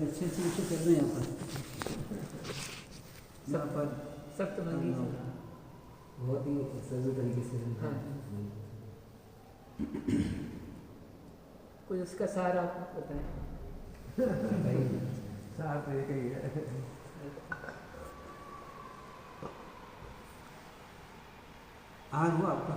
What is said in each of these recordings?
अच्छे अच्छे विषय कर रहे हैं यहाँ पर सख्त बंदी बहुत ही सरल तरीके से। हाँ। कुछ उसका सार आप बताएं। सार तो एक ही है। आज हुआ आपका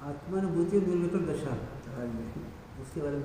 आत्मानुभूति निर्विकल्प दशा उसके बारे में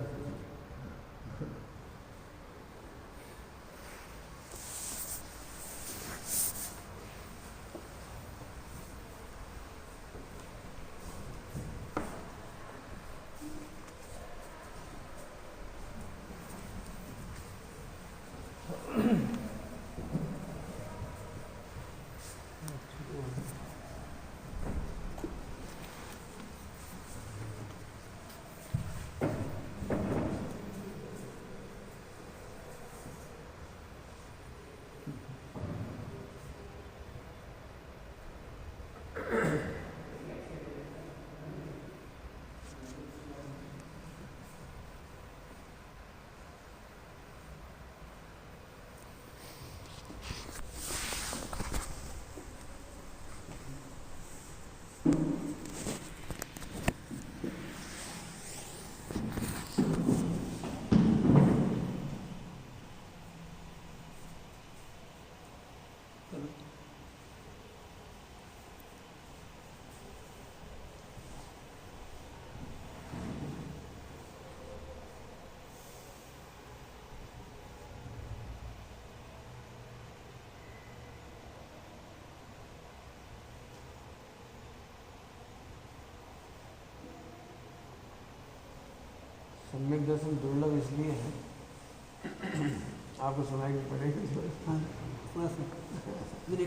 सम्यक दर्शन दुर्लभ इसलिए है आपको सुनाई भी पड़ेगा। हाँ थोड़ा सा नहीं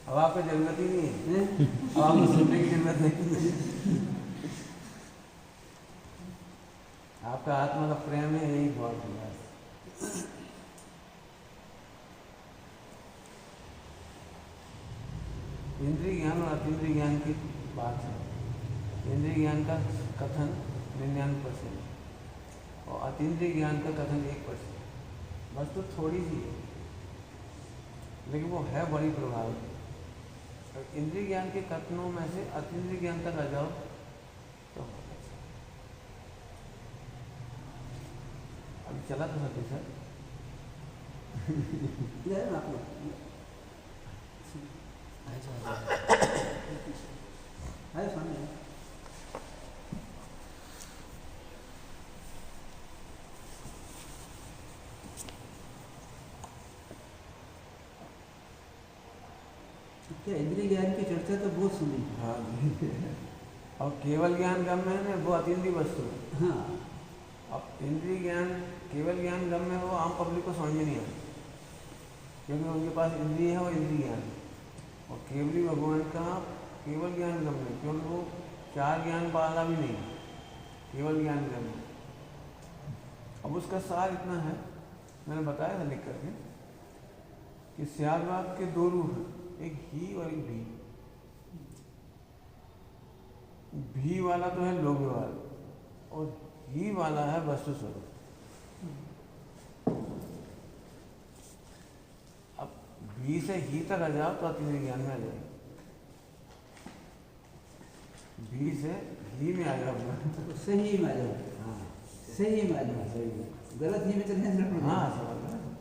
अब आपको जरूरत ही नहीं है, अब आपको सुनने की जरूरत नहीं है। आपका आत्मा का प्रेम है, यही बहुत बड़ा। इंद्रिय ज्ञान और अतीन्द्रिय ज्ञान की बात है। इंद्रिय ज्ञान का कथन 99% और अतीन्द्रिय ज्ञान का कथन 1%। बस तो थोड़ी सी है, लेकिन वो है बड़ी प्रभावी। और इंद्रिय ज्ञान के कथनों में से अतीन्द्रिय ज्ञान तक आ जाओ तो अभी चला तो सकते सर क्या इंद्रिय ज्ञान की चर्चा तो बहुत सुनी। हाँ और केवल ज्ञान गम्य है ना, वो अतीन्द्रिय वस्तु है। हाँ अब इंद्रिय ज्ञान केवल ज्ञान गम्य है, वो आम पब्लिक को समझ में नहीं आता, क्योंकि उनके पास इंद्रिय है और इंद्रिय ज्ञान है। और केवली भगवान का केवल ज्ञान गम्य, क्योंकि वो 4 ज्ञान वाला भी नहीं, केवल ज्ञान गम्य। अब उसका सार इतना है, मैंने बताया था लिख करके कि स्यादवाद के 2 रूप हैं, एक ही और एक भी। भी वाला तो है लोक व्यवहार और ही वाला है वस्तु स्वरूप। अब भी से ही तक आ जाओ तो अतीन्द्रिय ज्ञान में आ जाएगा, भी से ही में आ जाओ सही में आ जाओ। हाँ सही में आ जाओ, गलत ही में चलने। हाँ समझ रहे हैं।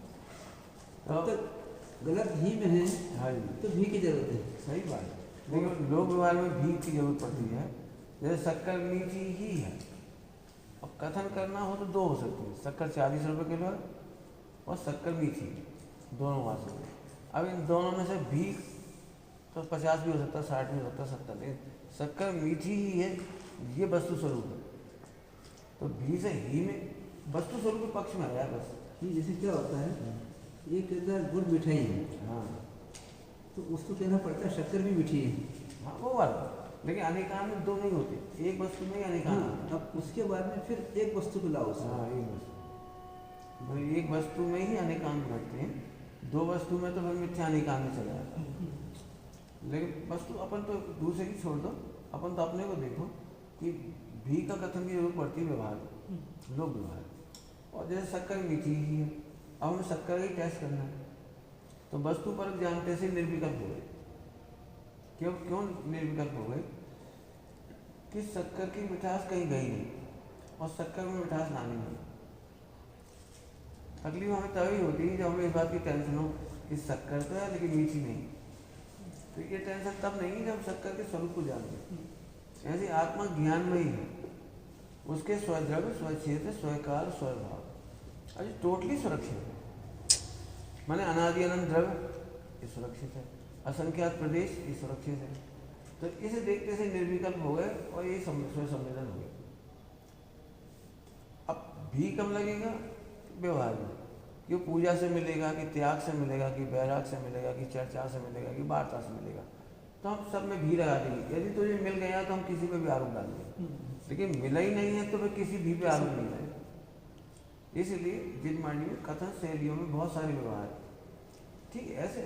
अब तक गलत घी में है हाँ जी, तो घी की जरूरत है। सही बात है। लेकिन लोक व्यवहार में घी की जरूरत पड़ती है। जैसे शक्कर मीठी ही है, अब कथन करना हो तो दो हो सकती है, शक्कर 40 रुपये किलो है और शक्कर मीठी है, दोनों आ सकते हैं। अब इन दोनों में से भी तो 50 भी हो सकता है, 60 भी हो सकता है, 70, लेकिन शक्कर मीठी ही है, ये वस्तु स्वरूप है। तो भी से ही में वस्तु स्वरूप के पक्ष में आया बस। ये जैसे क्या होता है, एक कहता है गुड़ मिठाई है हाँ तो उसको कहना पड़ता है शक्कर भी मीठी है। हाँ, वो वाला। लेकिन अनेकान में दो नहीं होते, एक वस्तु में ही अनेकान हाँ, होते हैं। अब उसके बाद में फिर एक वस्तु को लाओ उसमें। हाँ, एक वस्तु, भाई एक वस्तु में ही अनेकांत घटते हैं, दो वस्तु में तो फिर मिथ्या अनेकांत में चला जाता है। लेकिन वस्तु अपन तो दूसरे की छोड़ दो, अपन तो अपने को देखो कि भी का कथन की जरूरत पड़ती है व्यवहार, लोक व्यवहार। और जैसे शक्कर मीठी ही है, अब हमें शक्कर ही टेस्ट करना है, तो वस्तु पर जानते से निर्विकल्प हो गए। क्यों निर्विकल्प हो गए? कि शक्कर की मिठास कहीं गई नहीं और शक्कर में मिठास लानी नहीं। तकलीफ हमें तभी होती है जब हमें इस बात की टेंशन हो कि शक्कर तो है लेकिन मीठी नहीं। तो ये टेंशन तब नहीं जब शक्कर के स्वरूप को जान ले। ऐसे आत्मा ज्ञान में ही है, उसके स्वद्रव्य, स्वक्षेत्र, स्वकाल, स्वभाव अभी टोटली सुरक्षित है। माने अनादि अनंत द्रव्य ये सुरक्षित है, असंख्यात प्रदेश ये सुरक्षित है। तो इसे देखते से निर्विकल्प हो गए और ये स्वयं संवेदन हो गए। अब भी कम लगेगा व्यवहार में, कि पूजा से मिलेगा, कि त्याग से मिलेगा, कि बैराग से मिलेगा, कि चर्चा से मिलेगा, कि वार्ता से मिलेगा, तो हम सब में भी लगा देंगे। यदि तुझे मिल गया तो हम किसी पे भी आरोप डालेंगे, लेकिन मिला ही नहीं है तो फिर किसी भी पे आरोप नहीं डालेंगे। इसलिए जिनमानी में कथन शैलियों में बहुत सारे व्यवहार है। ठीक है, ऐसे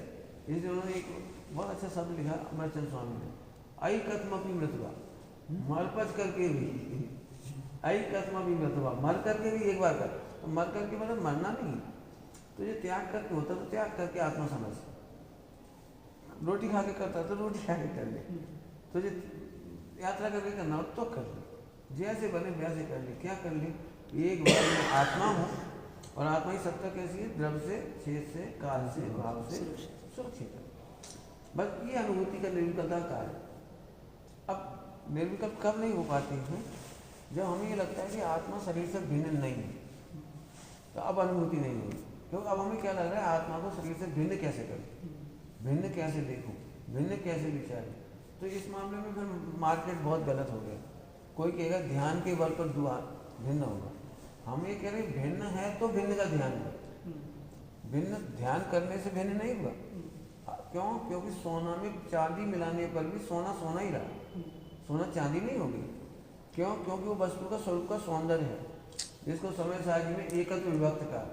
इसलिए उन्होंने एक बहुत अच्छा शब्द लिखा अमरचंद स्वामी ने, आई कथमपि मृतवा, मरपच करके भी, आई कथमपि मृतवा, मर करके भी एक बार कर। तो मर करके मतलब मरना नहीं, तुझे त्याग करके होता तो त्याग करके आत्मा समझ। रोटी खा के करता तो रोटी खा के कर ले, तुझे यात्रा करके करना हो तो कर ले, जैसे बने वैसे कर ले। क्या कर ले? एक बार में आत्मा हो, और आत्मा की सत्ता कैसी है? द्रव्य से, छेद से, काल से, भाव से सुरक्षित है। बस ये अनुभूति का निर्विकल्पता का है। अब निर्विकल्प कब नहीं हो पाती है? जब हमें ये लगता है कि आत्मा शरीर से भिन्न नहीं है, तो अब अनुभूति नहीं होगी। क्योंकि अब हमें क्या लग रहा है, आत्मा को शरीर से भिन्न कैसे करूँ, भिन्न कैसे देखूँ, भिन्न कैसे विचारूँ। तो इस मामले में फिर मार्केट बहुत गलत हो गया। कोई कहेगा ध्यान के बल पर द्वार भिन्न होगा, हम ये कह रहे भिन्न है तो भिन्न का ध्यान है, भिन्न ध्यान करने से भिन्न नहीं हुआ। क्यों? क्योंकि सोना में चांदी मिलाने पर भी सोना सोना ही रहा, सोना चांदी नहीं होगी। क्यों? क्योंकि वो वस्तु का स्वरूप का सौंदर्य है, जिसको समय साजी में एकत्व विभक्त का।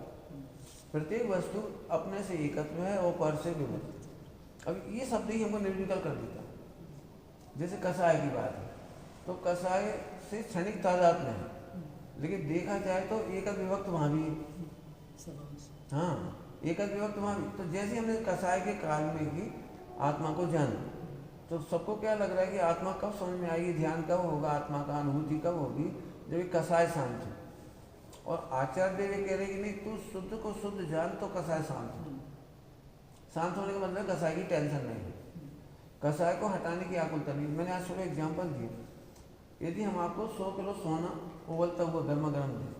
प्रत्येक वस्तु अपने से एकत्व है और पर से विभक्त। अब ये शब्द ही हमको निर्विकल्प कर देता। जैसे कसाय की बात है, तो कसाय से क्षणिक तादाद में है, लेकिन देखा जाए तो एकत्व विभक्त वहाँ भी है। हाँ, एकत्व विभक्त वहाँ भी। तो जैसे हमने कसाय के काल में ही आत्मा को जाना, तो सबको क्या लग रहा है कि आत्मा कब समझ में आएगी, ध्यान कब होगा, आत्मा का अनुभूति कब होगी, जब ये कसाय शांत हो। और आचार्य देव ये कह रहे कि नहीं, तू शुद्ध को शुद्ध जान तो कसाय शांत हो। शांत होने का मतलब कसाय की टेंशन नहीं है, कसाय को हटाने की आकुलता नहीं। मैंने आज सुबह एग्जाम्पल दिया, यदि हम आपको 100 किलो सोना उबलता हुआ गर्मा गर्म दें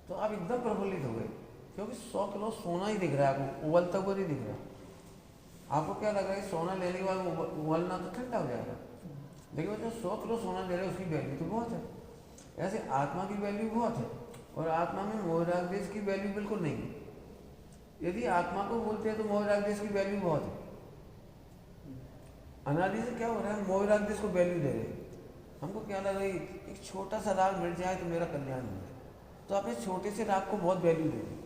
तो आप एकदम प्रफुल्लित हो गए, क्योंकि 100 किलो सोना ही दिख रहा है आपको, उबलता हुआ नहीं दिख रहा। आपको क्या लग रहा है, सोना लेने के बाद उबलना तो ठंडा हो जाएगा, लेकिन जो 100 किलो सोना ले रहे हैं उसकी वैल्यू तो बहुत है। ऐसे आत्मा की वैल्यू बहुत है, और आत्मा में मोह राग देश की वैल्यू बिल्कुल नहीं है। यदि आत्मा को बोलते हैं तो मोह राग देश की वैल्यू बहुत है। अनादि से क्या हो रहा है, मोह राग देश को वैल्यू दे रहे हैं। हमको क्या लग रहा है, एक छोटा सा राग मिल जाए तो मेरा कल्याण हो जाए, तो आप इस छोटे से राग को बहुत वैल्यू दे रहे।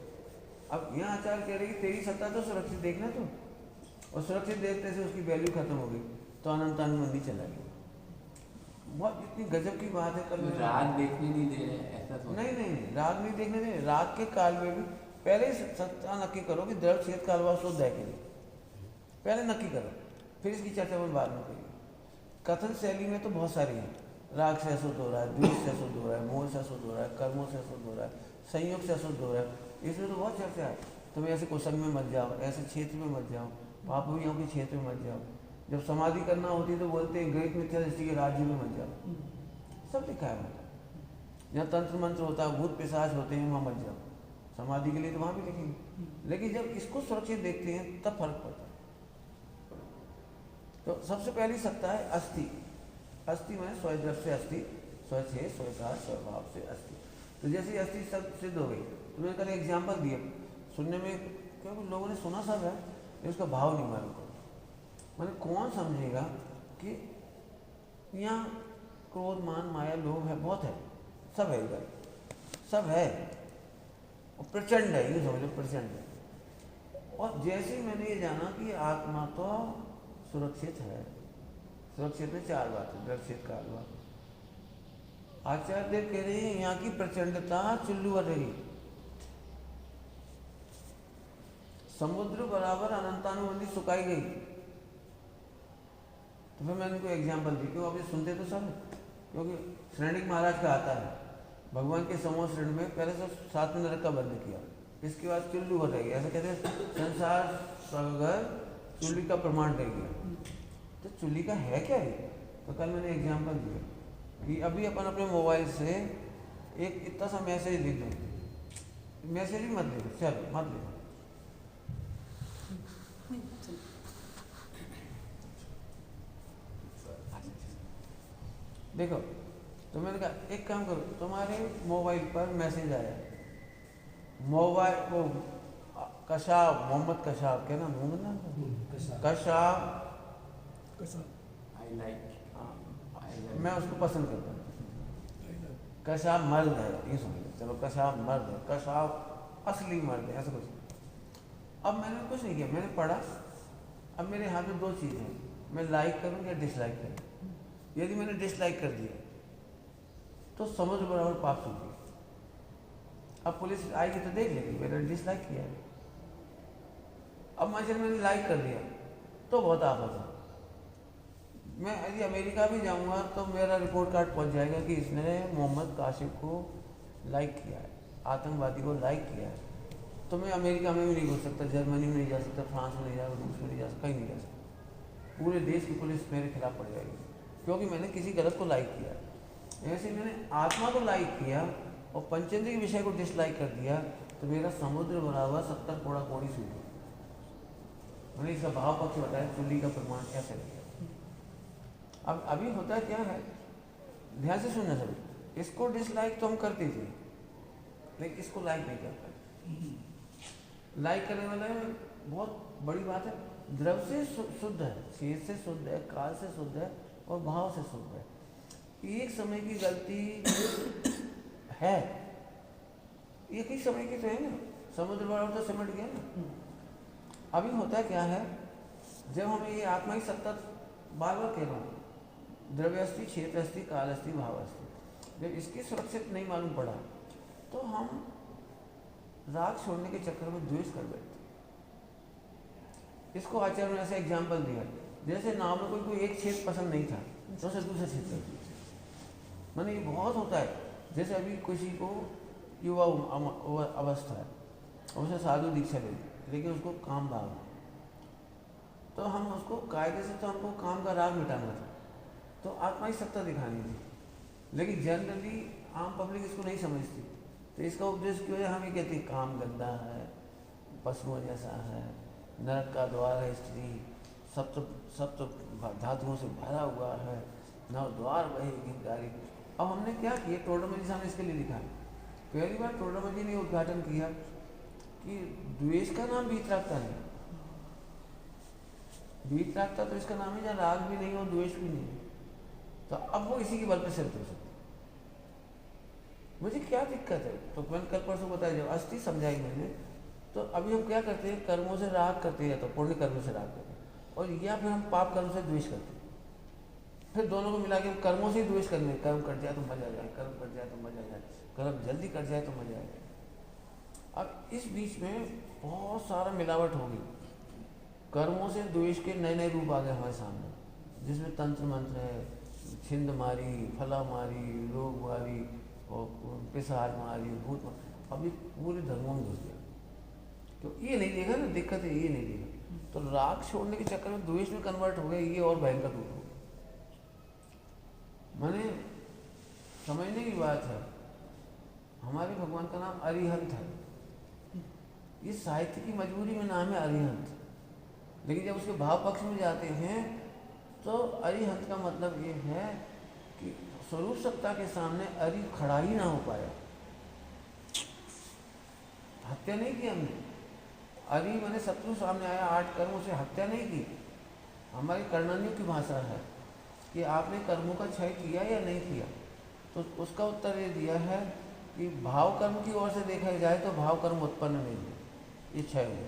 अब यहाँ आचार्य कह रहे कि तेरी सत्ता तो सुरक्षित देखना तो, और सुरक्षित देखते से उसकी वैल्यू खत्म हो गई तो अनंत अनुबंधी चला गया। बहुत इतनी गजब की बात है। कल राग देखने नहीं दे रहे, ऐसा तो नहीं, राग नहीं देखने दे। राग के काल में भी पहले सत्ता नक्की करो कि द्रव्य छेद कालवा शुद्ध है कि नहीं, पहले नक्की करो, फिर इसकी चर्चा में बाद में करिए। कथन शैली में तो बहुत सारी है, राग से अशुद्ध हो रहा है, द्वेष से अशुद्ध हो रहा है, मोह से अशुद्ध हो रहा है, कर्मों से अशुद्ध हो रहा है, संयोग से अशुद्ध हो रहा है, इसमें तो बहुत चर्चा है। तुम ऐसे कुसंग में मत जाओ, ऐसे क्षेत्र में मत जाओ, पापियों के क्षेत्र में मत जाओ। जब समाधि करना होती है तो बोलते हैं ग्रेट मिथ्या दृष्टि के राज्य में मत जाओ। सब लिखा है वहाँ। जहाँ तंत्र मंत्र होता है, भूत पिशाच होते हैं, वहाँ मत जाओ। समाधि के लिए तो वहाँ भी लिखेंगे, लेकिन जब इसको सुरक्षित देखते हैं तब फर्क पड़ता है। तो सबसे पहली सत्ता है अस्थि। अस्थि माने स्वयं से अस्थि, स्वच्छे स्वयकार स्वभाव से अस्थि। तो जैसे अस्थि सब सिद्ध हो गई, तो मैंने कल एग्जाम्पल दिया, सुनने में क्योंकि लोगों ने सुना सब है, लेकिन उसका भाव नहीं मालूम। मैंने कौन समझेगा कि यहाँ क्रोध मान माया लोभ है, बहुत है, सब है इधर, सब है और प्रचंड है, ये समझ लो प्रचंड है। और जैसे ही मैंने ये जाना कि आत्मा तो सुरक्षित है, सुरक्षित में चार बातें, दर्शित काल बात। आचार्य देव कह रहे हैं यहाँ की प्रचंडता चुल्लू भर रही, समुद्र बराबर अनंतानुबंधी सुखाई गई। तो फिर मैंने इनको एग्जाम्पल दी, क्यों अभी सुनते तो सब, क्योंकि श्रेणिक महाराज का आता है भगवान के समूह श्रेणी में पहले तो 7 नरक का बंद किया, इसके बाद चुल्लू हो रहेगी, ऐसा कहते हैं संसार सागर चुल्ली का प्रमाण रह गया। तो चुल्ली का है क्या ये? तो कल मैंने एग्जाम्पल दिया कि अभी अपन अपने मोबाइल से एक इतना सा मैसेज लिख दो, मैसेज भी मत लिखो, चलो मत लिखो, देखो। तो मैंने कहा एक काम करो, तुम्हारे मोबाइल पर मैसेज आया, मोबाइल को कशाब, मोहम्मद कशाब के ना, मोहम्मद नाम कशाब, आई लाइक, मैं उसको पसंद करता हूँ। कशाब मर्द है, ये समझ लो, चलो कशाब मर्द है, कशाब असली मर्द है, ऐसा कुछ। अब मैंने कुछ नहीं किया, मैंने पढ़ा। अब मेरे हाथ में 2 चीज़ हैं, मैं लाइक करूँ या डिसलाइक करूँ। यदि मैंने डिसलाइक कर दिया तो समुद्र बराबर पाप सूख गया। अब पुलिस आएगी तो देख लेगी मैंने डिसलाइक किया है। अब मैंने लाइक कर दिया तो बहुत आफत है। मैं यदि अमेरिका भी जाऊंगा तो मेरा रिपोर्ट कार्ड पहुंच जाएगा कि इसने मोहम्मद काशिफ को लाइक किया है, आतंकवादी को लाइक किया है। तो मैं अमेरिका में भी नहीं घुस सकता, जर्मनी में नहीं जा सकता, फ्रांस में नहीं जा सकता, रूस में नहीं जा सकता, कहीं नहीं जा सकता। पूरे देश की पुलिस मेरे खिलाफ पड़ जाएगी क्योंकि मैंने किसी गलत को लाइक किया। ऐसे मैंने आत्मा को लाइक किया और पंचेंद्रिय विषय को डिसलाइक कर दिया तो मेरा समुद्र बराबर 70 कोड़ा कोड़ी सूख गया। मैंने इसका भाव पक्ष बताया, चुल्ली का प्रमाण कैसे लगेगा। अब अभी होता क्या है, ध्यान से सुनना सभी, इसको डिसलाइक तो हम करते थे लेकिन इसको लाइक नहीं कर पाते। लाइक करने वाला बहुत बड़ी बात है, द्रव से शुद्ध है, शेर से शुद्ध है, काल से शुद्ध है और भाव से शुद्ध है। एक समय की गलती है, एक ही समय की तो है ना, समुद्र बराबर तो सिमट गया ना। अभी होता क्या है, जब हमें ये आत्मा की सत्ता, बार बार कह रहा हूँ, द्रव्यस्थि, क्षेत्रस्थि, कालस्थि, भावस्थि, जब इसकी सुरक्षित नहीं मालूम पड़ा तो हम राग छोड़ने के चक्कर में द्वेष कर बैठते। इसको आचार्य ने ऐसा एग्जाम्पल दिया, जैसे नाव में कोई एक क्षेत्र पसंद नहीं था तो उसे दूसरा क्षेत्र कर दिया। मैंने ये बहुत होता है, जैसे अभी किसी को युवा अवस्था है, उसे साधु दीक्षा ले ली लेकिन उसको काम भाव, तो हम उसको कायदे से, तो हमको काम का राग मिटाना था, तो आत्मा की सत्ता दिखानी थी। लेकिन जनरली आम पब्लिक इसको नहीं समझती, तो इसका उपदेश क्यों है, हम ये कहते हैं काम गंदा है, पशुओं जैसा है, नरक का द्वार है स्त्री, सप्त धातुओं से भरा हुआ है, नव द्वार वही गिरकारी। अब हमने क्या किया, टोडरमल साहब ने इसके लिए लिखा, पहली बार टोडरमल जी ने उद्घाटन किया कि द्वेष का नाम वीतरागता नहीं, वीतरागता तो इसका नाम है जहाँ राग भी नहीं और द्वेष भी नहीं। तो अब वो इसी के बल पर सिर हो सकते, मुझे क्या दिक्कत है। तो मैंने कल परसों बताया, जब अस्थि समझाई मैंने, तो अभी हम क्या करते हैं, कर्मों से राग करते हैं, तो पुण्य कर्मों से राग करते हैं, और या फिर हम पाप कर्म से द्वेष करते हैं। फिर दोनों को मिला के हम कर्मों से ही द्वेष करने, कर्म कट जाए तो मजा आ जाए, कर्म कट जाए तो मजा आ जाए, कर्म जल्दी कट जाए तो मजा आ जाए। अब इस बीच में बहुत सारा मिलावट होगी, कर्मों से द्वेष के नए नए रूप आ गए हमारे सामने, जिसमें तंत्र मंत्र है, छिंद मारी, फला मारी, रोग मारी और पिसार मारी, भूत मारी। अभी पूरे धर्मों में घुस गया तो ये नहीं देखा ना, दिक्कत है ये नहीं देखा। तो राग छोड़ने के चक्कर में द्वेष में कन्वर्ट हो गए, ये और भयंकर रूप हो गया। माने समझने की बात है, हमारे भगवान का नाम अरिहंत है। ये साहित्य की मजबूरी में नाम है अरिहंत, लेकिन जब उसके भाव पक्ष में जाते हैं तो अरिहंत का मतलब ये है कि स्वरूप सत्ता के सामने अरि खड़ा ही ना हो पाया। हत्या नहीं की हमने, अरि मैंने शत्रु सामने आया, 8 कर्मों से हत्या नहीं की। हमारी कर्णानियों की भाषा है कि आपने कर्मों का क्षय किया या नहीं किया। तो उसका उत्तर ये दिया है कि भाव कर्म की ओर से देखा जाए तो भाव कर्म उत्पन्न नहीं हुए, ये क्षय हुए।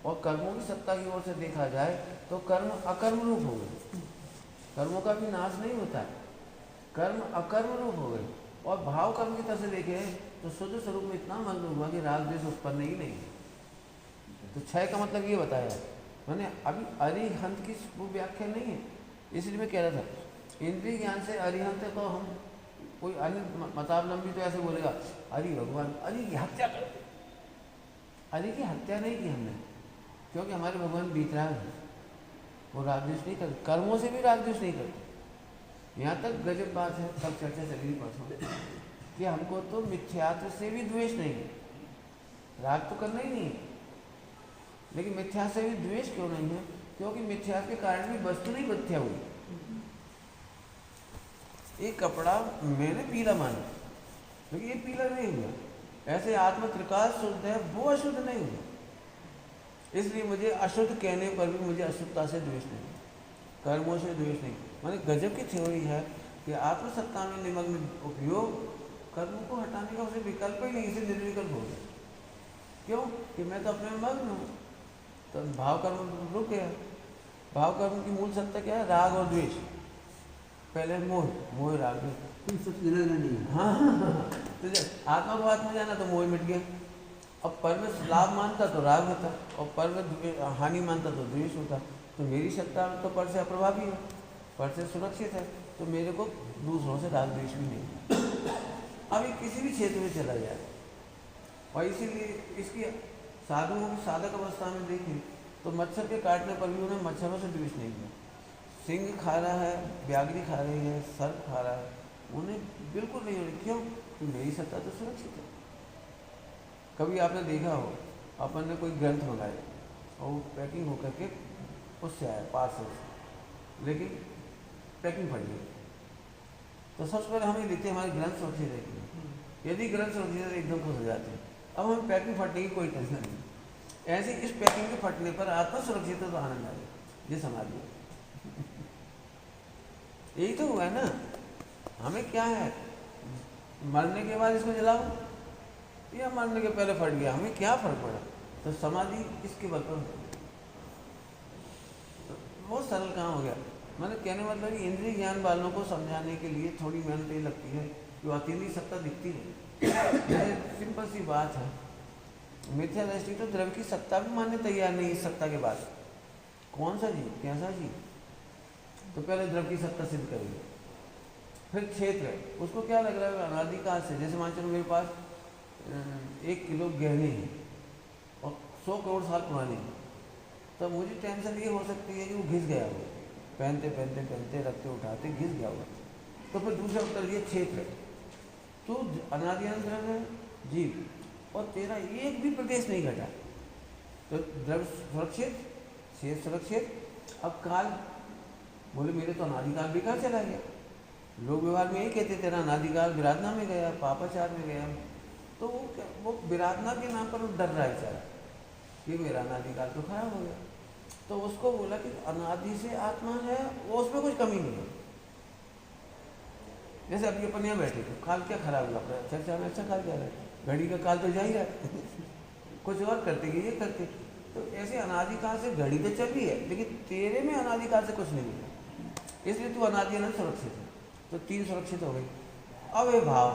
और कर्मों की सत्ता की ओर से देखा जाए तो कर्म अकर्म रूप हो गए। कर्मों का भी नाश नहीं होता है, कर्म अकर्म रूप हो गए। और भाव कर्म की तरह से देखें तो शुद्ध स्वरूप में इतना मग्न हुआ कि राग द्वेष उत्पन्न ही नहीं। तो क्षय का मतलब ये बताया है। मैंने अभी अरिहंत की वो व्याख्या नहीं है, इसलिए मैं कह रहा था इंद्रिय ज्ञान से अरिहंत है। तो हम कोई अन्य मतावलंबी तो ऐसे बोलेगा अरे भगवान अरे की हत्या कर दे। अरे की हत्या नहीं की हमने, क्योंकि हमारे भगवान बीतराग हैं, वो रागद्वेष नहीं करते, कर्मों से भी रागद्वेष नहीं करते। यहाँ तक गजब बात है, सब चर्चा चली परसों कि हमको तो मिथ्यात्व से भी द्वेष नहीं है। राग तो करना ही नहीं है, लेकिन मिथ्या से भी द्वेष क्यों नहीं है? क्योंकि मिथ्या के कारण भी वस्तु नहीं मिथ्या हुई। एक कपड़ा मैंने पीला माना, लेकिन ये पीला नहीं हुआ। ऐसे आत्मा त्रिकाल शुद्ध है, वो अशुद्ध नहीं हुआ। इसलिए मुझे अशुद्ध कहने पर भी मुझे अशुद्धता से द्वेष नहीं, कर्मों से द्वेष नहीं। माने गजब की थ्योरी है कि आत्मसत्ता में निमग्न उपयोग कर्मों को हटाने का उसे विकल्प ही नहीं, इसे निर्विकल्प हो गया। क्यों? कि मैं तो अपने में मग्न हूँ। तो भाव कर्म रुक गया। भाव कर्म की मूल सत्ता क्या है? राग और द्वेष। पहले मोह, मोह राग तुम सब गिना नहीं है। हाँ तो जब आत्मा को आत्मा जाना तो मोह मिट गया। अब पर में लाभ मानता तो राग होता, और पर में हानि मानता तो द्वेष होता। तो मेरी सत्ता तो पर से अप्रभावी है, पर से सुरक्षित है, तो मेरे को दूसरों से राग द्वेष भी नहीं। अब ये किसी भी क्षेत्र में चला जाए, और इसीलिए इसकी साधुओं की साधक अवस्था में देखें तो मच्छर के काटने पर भी उन्हें मच्छरों से द्वेष नहीं किया। सिंह खा रहा है, व्याघ्री खा रही है, सर्प खा रहा है, उन्हें बिल्कुल नहीं हो रही। क्यों? कि मेरी सत्ता तो सुरक्षित है। कभी आपने देखा हो, अपन ने कोई ग्रंथ मंगाए और वो पैकिंग होकर के उससे आया पार्सल से, लेकिन पैकिंग फट गई। तो सबसे पहले हम ये देखते हैं हमारे ग्रंथ सुरक्षित है। यदि ग्रंथ सुरक्षित है तो एकदम खुश हो जाते हैं। अब हमें पैकिंग फटने की कोई टेंशन नहीं। ऐसे इस पैकिंग के फटने पर आत्मा सुरक्षित है तो आनंद आ गया। ये समझ लो, यही तो हुआ है ना। हमें क्या है, मरने के बाद इसको जलाओ या मरने के पहले फट गया, हमें क्या फर्क पड़ा? तो समाधि इसके बल पर तो बहुत सरल काम हो गया। मैंने कहने मतलब कि इंद्रिय ज्ञान वालों को समझाने के लिए थोड़ी मेहनत ये लगती है कि अतीन्द्रिय सत्ता दिखती है। सिंपल सी बात है, मिथ्या दृष्टि तो द्रव्य की सत्ता भी मानने तैयार नहीं इस सत्ता के बाद। कौन सा जीव, कैसा जीव? तो पहले द्रव्य की सत्ता सिद्ध करेंगे, फिर क्षेत्र है, उसको क्या लग रहा है अनादिकाल से। जैसे मान चलो मेरे पास 1 किलो गहने हैं और 100 करोड़ साल पुराने हैं, तो मुझे टेंशन ये हो सकती है कि वो घिस गया हो, पहनते पहनते पहनते रखते उठाते घिस गया होगा। तो फिर दूसरा उत्तर ये क्षेत्र है। तो अनादि अनंत द्रव्य है जीव, और तेरा एक भी प्रदेश नहीं घटा। तो द्रव्य सुरक्षित, क्षेत्र सुरक्षित। अब काल, बोले मेरे तो अनादिकाल बेकार चला गया। लोग व्यवहार में यही कहते तेरा अनादिकाल विराधना में गया, पापाचार में गया। तो वो विराधना के नाम पर वो डर रहा है सारा, ये मेरा अनादिकाल तो खराब हो गया। तो उसको बोला कि अनादि से आत्मा है, वो उसमें कुछ कमी नहीं है। जैसे अभी अपन यहाँ बैठे थे, काल क्या खराब हुआ? अपना चर्चा में अच्छा काल जा रहा है, घड़ी का काल तो जा ही रहा है। कुछ और करते कि ये करते। तो ऐसे अनादिकाल से घड़ी तो चल रही है, लेकिन तेरे में अनादिकाल से कुछ नहीं मिला, इसलिए तू अनादि अनंत सुरक्षित है। तो 3 सुरक्षित हो गई। अब ये भाव,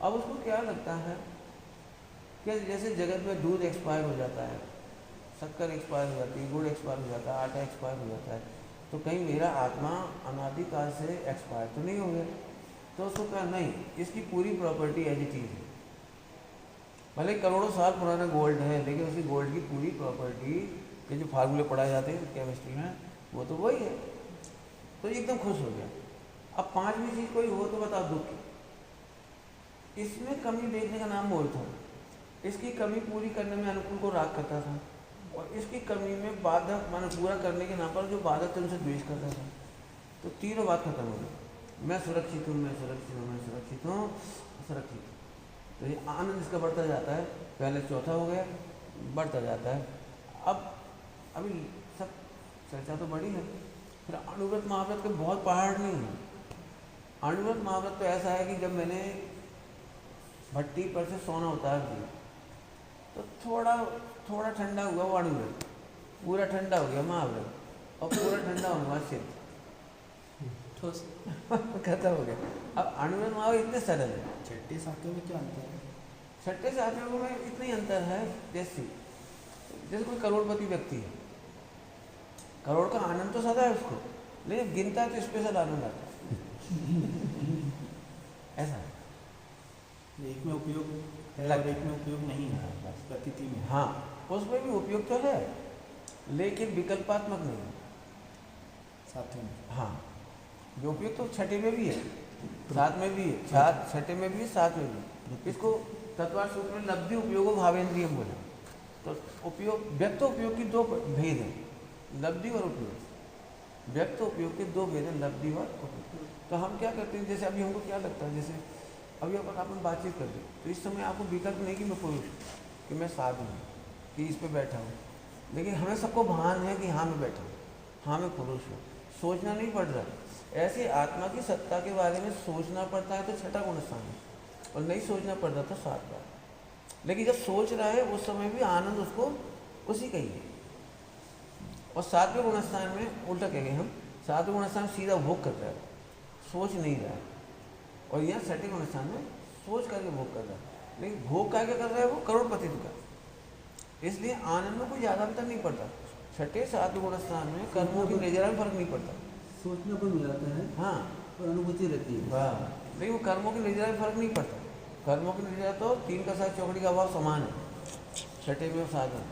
अब उसको क्या लगता है कि जैसे जगत में दूध एक्सपायर हो जाता है, शक्कर एक्सपायर हो जाती है, गुड़ एक्सपायर हो जाता है, आटा एक्सपायर हो जाता है, तो कहीं मेरा आत्मा अनादिकाल से एक्सपायर तो नहीं हो गया? तो उसको कहा नहीं, इसकी पूरी प्रॉपर्टी एज इट इज है। भले करोड़ों साल पुराना गोल्ड है, लेकिन उसकी गोल्ड की पूरी प्रॉपर्टी के जो फार्मूले पढ़ाए जाते हैं केमिस्ट्री में वो तो वही है। तो एकदम खुश हो गया। अब पांचवी चीज कोई हो तो बताओ, दुख की। इसमें कमी देखने का नाम मोहित हो। इसकी कमी पूरी करने में अनुकूल को राग करता था, और इसकी कमी में बाधक माने पूरा करने के नाम पर जो बाधक थे उनसे द्वेष करता था। तो तीनों बात खत्म हो गई। मैं सुरक्षित हूँ, मैं सुरक्षित हूँ, मैं सुरक्षित हूँ, सुरक्षित हूँ। तो ये आनंद इसका बढ़ता जाता है। पहले चौथा हो गया, बढ़ता जाता है। अब अभी सब चर्चा तो बड़ी है। फिर अणुव्रत महाव्रत के बहुत पहाड़ नहीं है। अणुव्रत महाव्रत तो ऐसा है कि जब मैंने भट्टी पर से सोना उतार दिया तो थोड़ा ठंडा हुआ वो अणुव्रत, पूरा ठंडा हो गया महाव्रत, और पूरा ठंडा होने बाद सिद्ध ठोस खत्म हो गया। अब अणुव्रत महाव्रत इतने सरल है। छठी सातों में क्या अंतर है? छठे सातवें में इतना ही अंतर है जैसे कोई करोड़पति व्यक्ति है, करोड़ का आनंद तो सदा है उसको, लेकिन गिनता है तो स्पेशल आनंद आता है। ऐसा है। एक में उपयोग है और एक में उपयोग नहीं है, प्रतीति में। हाँ, उसमें भी उपयोग तो है, लेकिन विकल्पात्मक नहीं है। सातवें में हाँ, जो उपयोग तो छठे में भी है, सात में भी है, छठे में भी है, सात में भी है। इसको तत्वार्थ सूत्र में लब्धि उपयोगो भावेंद्रिय बोला। तो उपयोग व्यक्त उपयोग की दो भेद हैं, लब्धि और उपयोग। व्यक्त उपयोग के दो भेद हैं, लब्धि और उपयोग। तो हम क्या करते हैं, जैसे अभी हमको क्या लगता है, जैसे अभी अपन बातचीत कर रहे तो इस समय आपको विकल्प नहीं कि मैं पुरुष हूँ, कि मैं साधु हूँ, कि इस पे बैठा हूँ, लेकिन हमें सबको भान है कि हाँ मैं बैठा हूँ, हाँ मैं पुरुष हूँ। सोचना नहीं पड़ रहा। ऐसे आत्मा की सत्ता के बारे में सोचना पड़ता है तो छठा गुण स्थान है, और नहीं सोचना पड़ता तो सातवां। लेकिन जब सोच रहा है उस समय भी आनंद उसको उसी का ही है। और सातवें गुण स्थान में उल्टा कहेंगे हम, सातवें गुण स्थान सीधा भोग कर रहा है, सोच नहीं रहा है। और यहाँ छठे गुण स्थान में सोच करके भोग कर रहा है, लेकिन भोग का क्या कर रहा है वो करोड़पति का। इसलिए आनंद में कोई ज़्यादा अंतर नहीं पड़ता। छठे सातवें गुण स्थान में कर्मों की नजर में फर्क नहीं पड़ता। सोचने पर मिलाता है हाँ, और अनुभूति रहती है। वाह, लेकिन वो कर्मों की नजर में फर्क नहीं पड़ता। कर्मों की नजर तो 3 का 7 चौकड़ी का अभाव समान है, छठे में और सातवें में।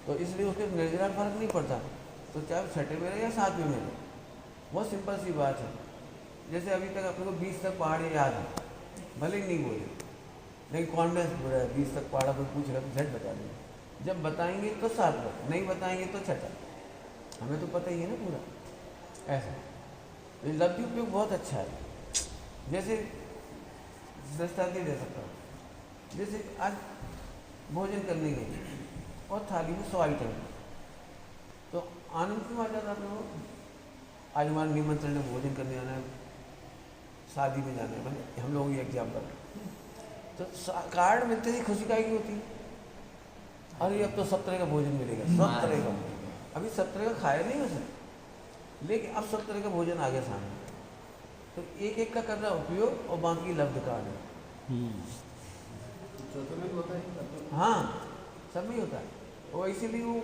तो इसलिए उसके नजर में फर्क नहीं पड़ता। तो चाहे छठे में रहे या सातवें में रहे, बहुत सिंपल सी बात है। जैसे अभी तक अपने को 20 तक पहाड़ी याद है, भले ही नहीं बोले, लेकिन कॉन्फिडेंस पूरा है। 20 तक पहाड़ा कोई पूछ रहा तो झट बता देंगे। जब बताएंगे तो सातवां, नहीं बताएंगे तो छठा। हमें तो पता ही है ना पूरा। ऐसा तो लब्धि उपयोग बहुत अच्छा है। जैसे दृष्टांत दे सकता हूँ, जैसे आज भोजन करने गए और थाली में 100 आइटम, तो आनंद क्यों आ जाता है? आज हमारे निमंत्रण में भोजन करने आना है, शादी में जाना है, मतलब हम लोग ये एग्जाम्पल। तो कार्ड मिलते ही खुशी का ही होती, अरे अब तो सब तरह का भोजन मिलेगा, सब तरह का। अभी सब तरह का खाया नहीं उसे, लेकिन अब सब तरह का भोजन आ गया सामने। तो एक एक का कर रहा उपयोग और बाकी लब्ध कार्ड है। हाँ, सब में होता है। और इसीलिए वो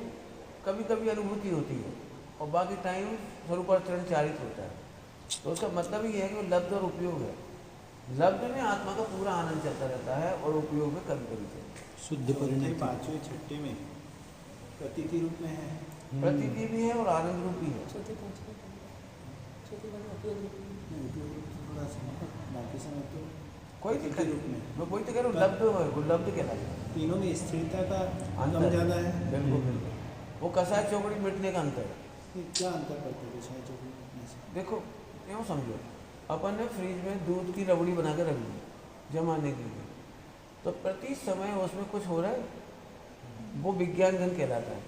कभी कभी अनुभूति होती है और बाकी टाइम स्वरूपाचरण चारित होता है। तो उसका मतलब ये है कि वो लब्ध और उपयोग है। लब्ध में आत्मा का पूरा आनंद चलता रहता है और उपयोग में कभी कभी चलता है। शुद्ध परिणति पांचवें छठे में प्रतीति रूप में है, प्रतीति भी है और आनंद रूप भी है। चौथी पांचवी चौथी वाला उपयोग रूप में। नहीं, उपयोग थोड़ा समय, बाकी समय तो कोई दिक्कत रूप में। मैं वही तो कह रहा हूँ, लब्ध है वो, लब्ध कहलाता है। तीनों में स्थिरता का अंतर कम ज़्यादा है। बिल्कुल बिल्कुल, वो कसाय चौकड़ी मिटने का अंतर है। ये क्या अंतर करता है विषय जो भी से? देखो क्यों समझो, अपन ने फ्रिज में दूध की रबड़ी बना के रख दी जमाने के लिए, तो प्रति समय उसमें कुछ हो रहा है, वो विज्ञान घन कहलाता है।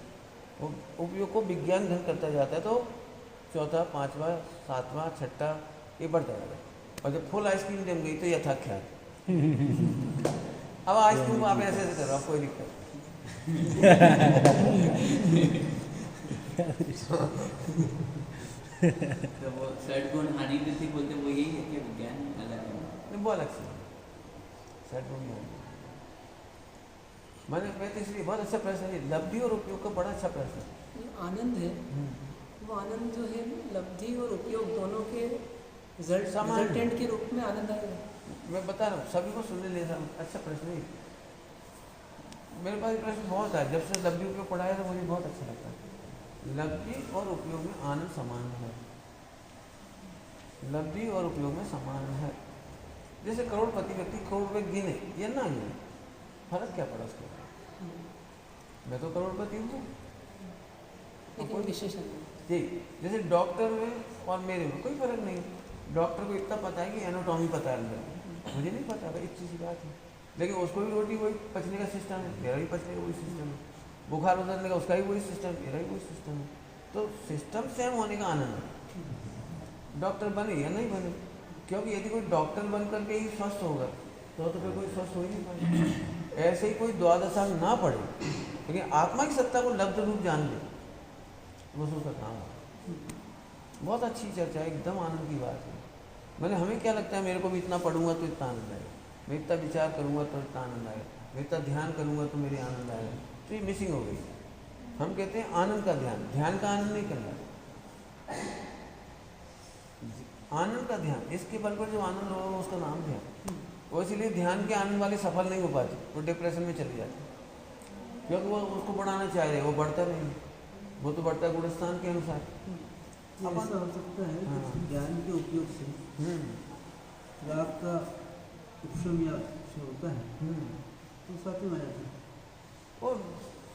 वो उपयोग को विज्ञान घन करता जाता है। तो चौथा, पांचवा, सातवां, छठा ये बढ़ता जाता है। और जब फुल आइसक्रीम जम गई तो यथाख्यात। अब आइसक्रीम को आप ऐसे ऐसे करो, आप कोई दिक्कत तो वो सैड गुण हानि वृद्धि बोलते वो यही है कि विज्ञान अलग है? नहीं, वो अलग से सेट हो गया। मैं तो इसलिए बहुत अच्छा प्रश्न है, लब्धि और उपयोग का बड़ा अच्छा प्रश्न है। ये आनंद है, वो आनंद जो है लब्धि और उपयोग दोनों के रिजल्टेंट के रूप में आनंद आएगा। मैं बता रहा हूँ, सभी को सुनने ले रहा हूँ। अच्छा प्रश्न है। मेरे पास प्रश्न बहुत है, जब से लब्धि उपयोग पढ़ा है तो मुझे बहुत अच्छा लगता है। लब्धि और उपयोग में आनंद समान है, लब्धि और उपयोग में समान है। जैसे करोड़पति व्यक्ति करोड़ रुपए गिने या ना गिने, फर्क क्या पड़ा उसके? मैं तो करोड़पति हूँ, लेकिन विशेषण जी। जैसे डॉक्टर में और मेरे में कोई फर्क नहीं है। डॉक्टर को इतना पता है कि एनाटॉमी पता है अंदर, मुझे नहीं पता भाई, इतनी सी बात है। लेकिन उसको भी रोटी वही पचने का सिस्टम है, मेरा भी पचने का वही सिस्टम है। बुखार उतरने का उसका भी वही सिस्टम, मेरा भी वही सिस्टम है। तो सिस्टम सेम होने का आनंद है। डॉक्टर बने या नहीं बने, क्योंकि यदि कोई डॉक्टर बन करके ही स्वस्थ होगा तो फिर कोई स्वस्थ हो ही नहीं पाएगा। ऐसे ही कोई द्वादशा ना पढ़े लेकिन आत्मा की सत्ता को लब्ध रूप जान ले, बस उसका काम है। बहुत अच्छी चर्चा है, एकदम आनंद की बात है। मैंने हमें क्या लगता है, मेरे को भी इतना पढ़ूंगा तो इतना आनंद आएगा, मैं इतना विचार करूंगा तो इतना आनंद आएगा, मैं इतना ध्यान करूंगा तो मेरे आनंद आएगा। तो ये मिसिंग हो गई। हम कहते हैं आनंद का ध्यान, ध्यान का आनंद नहीं करना, आनंद का ध्यान। इसके बल पर जो आनंद होगा उसका नाम ध्यान। वो इसीलिए ध्यान के आनंद वाले सफल नहीं हो पाते, वो डिप्रेशन में चले जाते, क्योंकि वो उसको बढ़ाना चाह रहे हैं, वो बढ़ता नहीं, वो तो बढ़ता है गुणस्थान के अनुसार। ये ऐसा हो सकता है कि ज्ञान के उपयोग से राग का उपशम या जो होता है तो साथ में आ जाता है। और